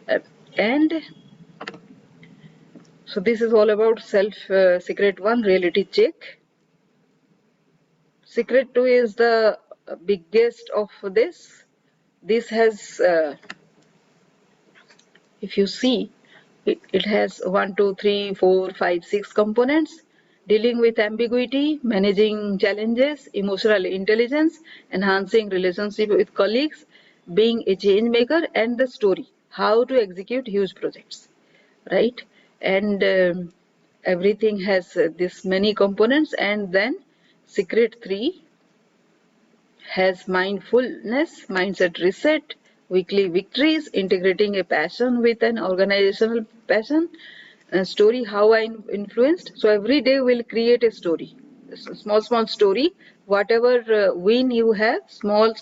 S1: Uh, and so this is all about self secret one, reality check. Secret two is the biggest of this. This has if you see, it has 1, 2, 3, 4, 5, 6 components: dealing with ambiguity, managing challenges, emotional intelligence, enhancing relationship with colleagues, being a change maker, and the story, how to execute huge projects, right? And everything has this many components. And then secret 3 has mindfulness, mindset reset, weekly victories, integrating a passion with an organizational passion, a story, how I influenced. So every day we'll create a story, small story. Whatever win you have, small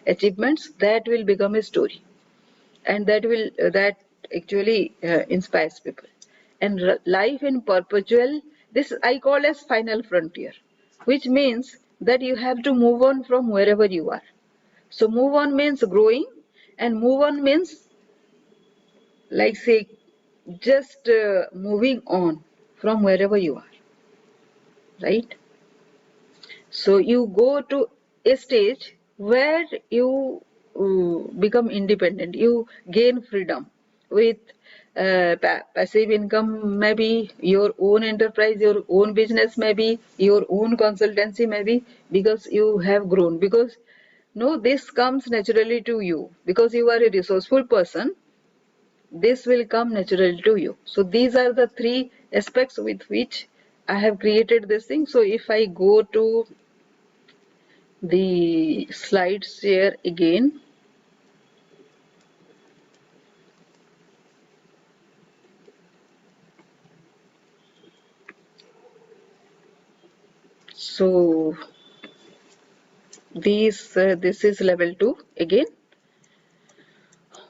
S1: achievements, that will become a story, and that actually inspires people. And life in perpetual, this I call as final frontier, which means that you have to move on from wherever you are. So move on means growing, and move on means, like say, just moving on from wherever you are, right? So you go to a stage where you become independent, you gain freedom with passive income, maybe your own enterprise, your own business, maybe your own consultancy, maybe, because you have grown. Because no, this comes naturally to you because you are a resourceful person. This will come naturally to you. So these are the three aspects with which I have created this thing. So if I go to the slides here again, so this is level 2 again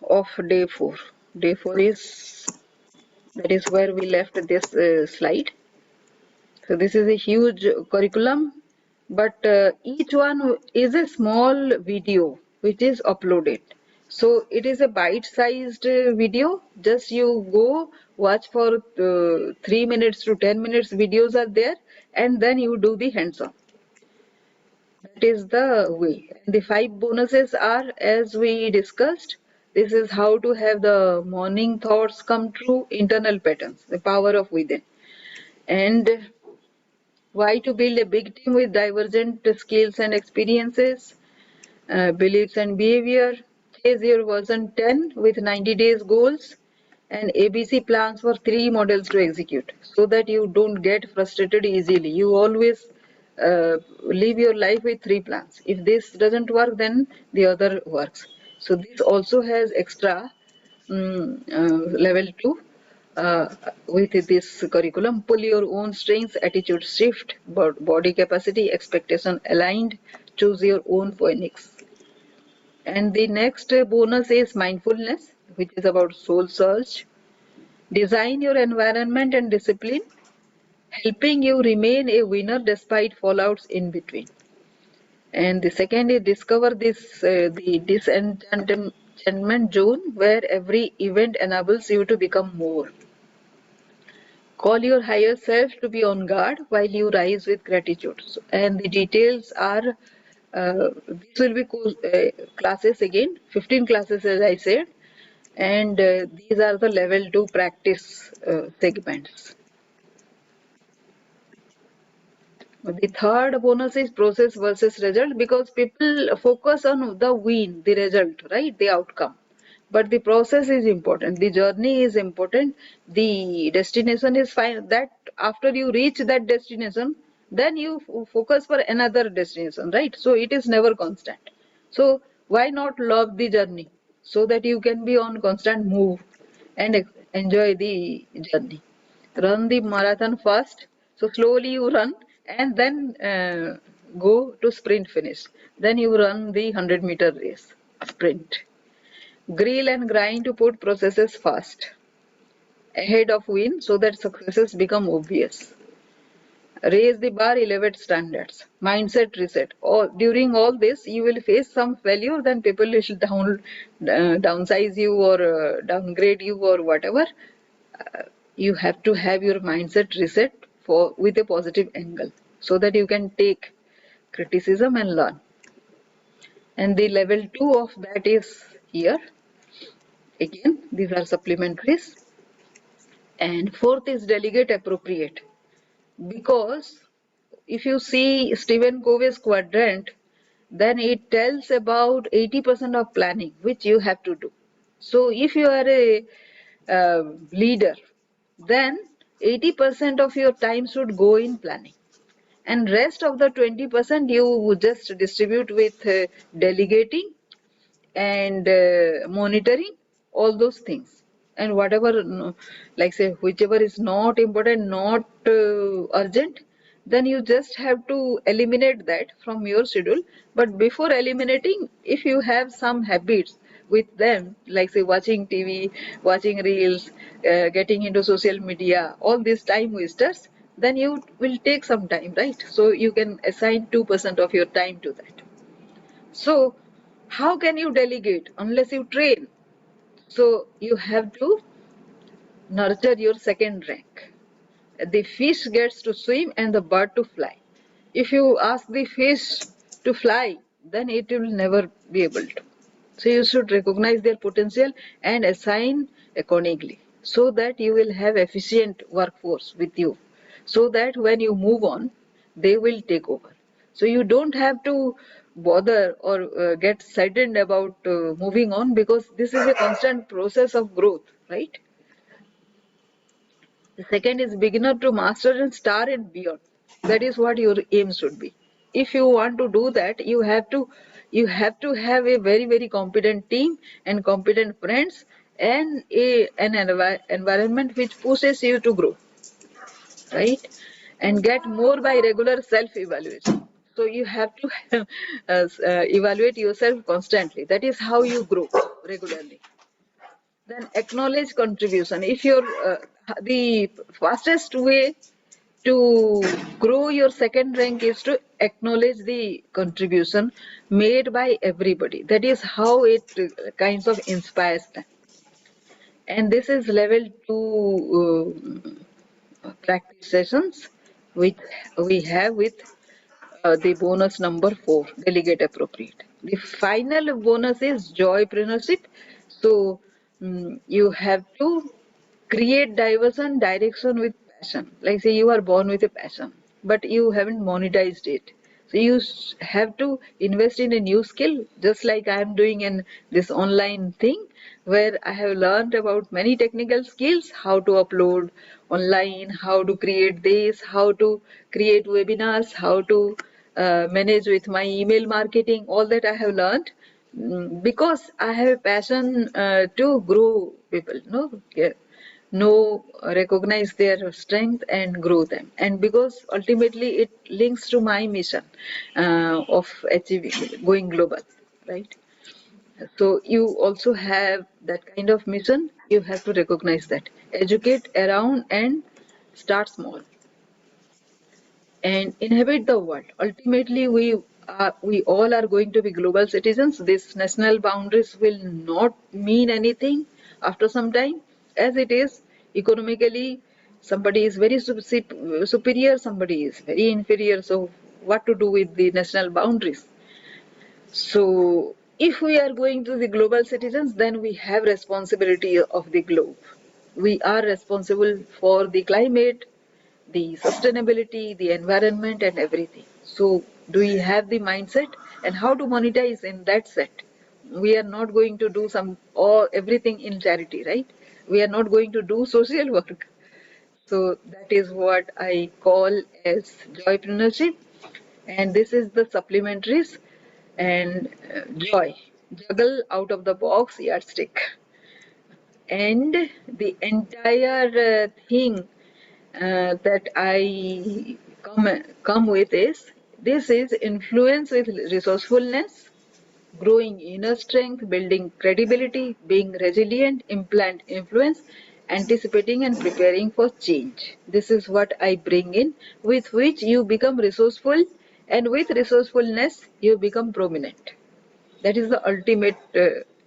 S1: of day 4. Day 4 is, that is where we left this slide. So this is a huge curriculum, but each one is a small video which is uploaded. So it is a bite-sized video. Just you go watch for 3 minutes to 10 minutes videos are there, and then you do the hands-on. That is the way. The 5 bonuses are, as we discussed, this is how to have the morning thoughts come true, internal patterns, the power of within. And why to build a big team with divergent skills and experiences, beliefs and behavior, chase your version 10 with 90 days goals, and ABC plans for 3 models to execute so that you don't get frustrated easily. You always live your life with 3 plans. If this doesn't work, then the other works. So this also has extra level 2 with this curriculum. Pull your own strengths, attitude shift, body capacity, expectation aligned, choose your own phoenix. And the next bonus is mindfulness, which is about soul search. Design your environment and discipline, helping you remain a winner despite fallouts in between. And the second is discover the disenchantment zone, where every event enables you to become more. Call your higher self to be on guard while you rise with gratitude. And the details are, these will be classes again, 15 classes as I said, and these are the level 2 practice segments. The third bonus is process versus result, because people focus on the win, the result, right? The outcome. But the process is important, the journey is important, the destination is fine. That after you reach that destination, then you focus for another destination, right? So it is never constant. So why not love the journey so that you can be on constant move and enjoy the journey. Run the marathon fast, so slowly you run and then go to sprint finish. Then you run the 100-meter race, sprint. Grill and grind to put processes fast ahead of win so that successes become obvious. Raise the bar, elevate standards. Mindset reset. During all this, you will face some failure, then people will downsize you or downgrade you or whatever. You have to have your mindset reset for with a positive angle so that you can take criticism and learn. And the level 2 of that is here. Again, these are supplementaries. And fourth is delegate appropriate. Because if you see Stephen Covey's quadrant, then it tells about 80% of planning, which you have to do. So if you are a leader, then 80% of your time should go in planning. And rest of the 20% you just distribute with delegating and monitoring all those things, and whatever like say whichever is not important, not urgent, then you just have to eliminate that from your schedule. But before eliminating, if you have some habits with them, like say watching TV, watching reels, getting into social media, all these time wasters, then you will take some time, right? So you can assign 2% of your time to that. So how can you delegate unless you train? So you have to nurture your second rank. The fish gets to swim and the bird to fly. If you ask the fish to fly, then it will never be able to. So you should recognize their potential and assign accordingly so that you will have efficient workforce with you. So that when you move on, they will take over. So you don't have to bother or get saddened about moving on, because this is a constant process of growth, right? The second is beginner to master and star and beyond. That is what your aim should be. If you want to do that, you have to have a very competent team and competent friends and environment which pushes you to grow, right? And get more by regular self evaluation. So you have to evaluate yourself constantly. That is how you grow regularly. Then acknowledge contribution. If you're the fastest way to grow your second rank is to acknowledge the contribution made by everybody. That is how it kinds of inspires them. And this is level 2 practice sessions which we have with the bonus number 4, delegate appropriate. The final bonus is joypreneurship. So you have to create diversion direction with passion. Like say you are born with a passion, but you haven't monetized it. So you have to invest in a new skill, just like I am doing in this online thing, where I have learned about many technical skills, how to upload online, how to create this, how to create webinars, how to manage with my email marketing. All that I have learned because I have a passion to grow people. No, yeah, know, recognize their strength and grow them, and because ultimately it links to my mission of achieving going global, right? So you also have that kind of mission. You have to recognize that, educate around and start small and inhabit the world. Ultimately, we all are going to be global citizens. These national boundaries will not mean anything after some time, as it is economically. Somebody is very superior, somebody is very inferior. So, what to do with the national boundaries? So, if we are going to the global citizens, then we have responsibility of the globe. We are responsible for the climate, the sustainability, the environment, and everything. So, do we have the mindset and how to monetize in that set? We are not going to do some or everything in charity, right? We are not going to do social work. So that is what I call as joypreneurship, and this is the supplementaries and joy. Juggle out of the box yardstick, and the entire thing that I come with is this is influence with resourcefulness, growing inner strength, building credibility, being resilient, implant influence, anticipating and preparing for change. This is what I bring in, with which you become resourceful, and with resourcefulness you become prominent. That is the ultimate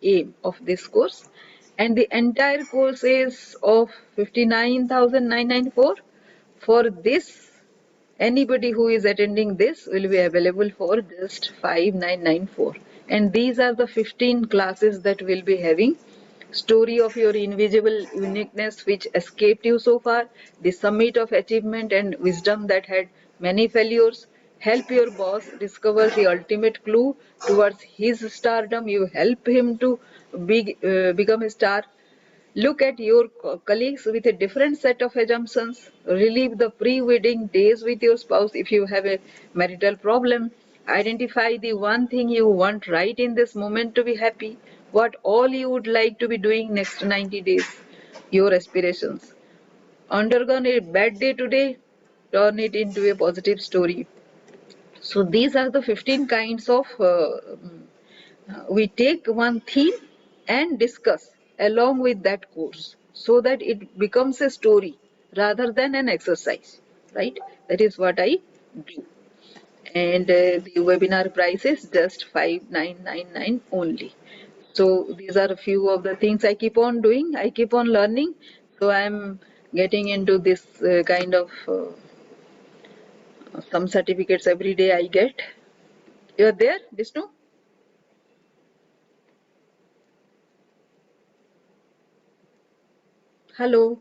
S1: aim of this course. And the entire course is of 59,994. For this, anybody who is attending this will be available for just 5994. And these are the 15 classes that we'll be having. Story of your invisible uniqueness which escaped you so far, the summit of achievement and wisdom that had many failures. Help your boss discover the ultimate clue towards his stardom. You help him to become a star. Look at your colleagues with a different set of assumptions. Relive the pre-wedding days with your spouse if you have a marital problem. Identify the one thing you want right in this moment to be happy. What all you would like to be doing next 90 days. Your aspirations. Undergone a bad day today, turn it into a positive story. So these are the 15 kinds of we take one theme and discuss along with that course so that it becomes a story rather than an exercise, right? That is what I do. And the webinar price is just 5999 only. So these are a few of the things I keep on doing. I keep on learning. So I'm getting into this kind of some certificates every day I get. You're there, Vishnu? Hello.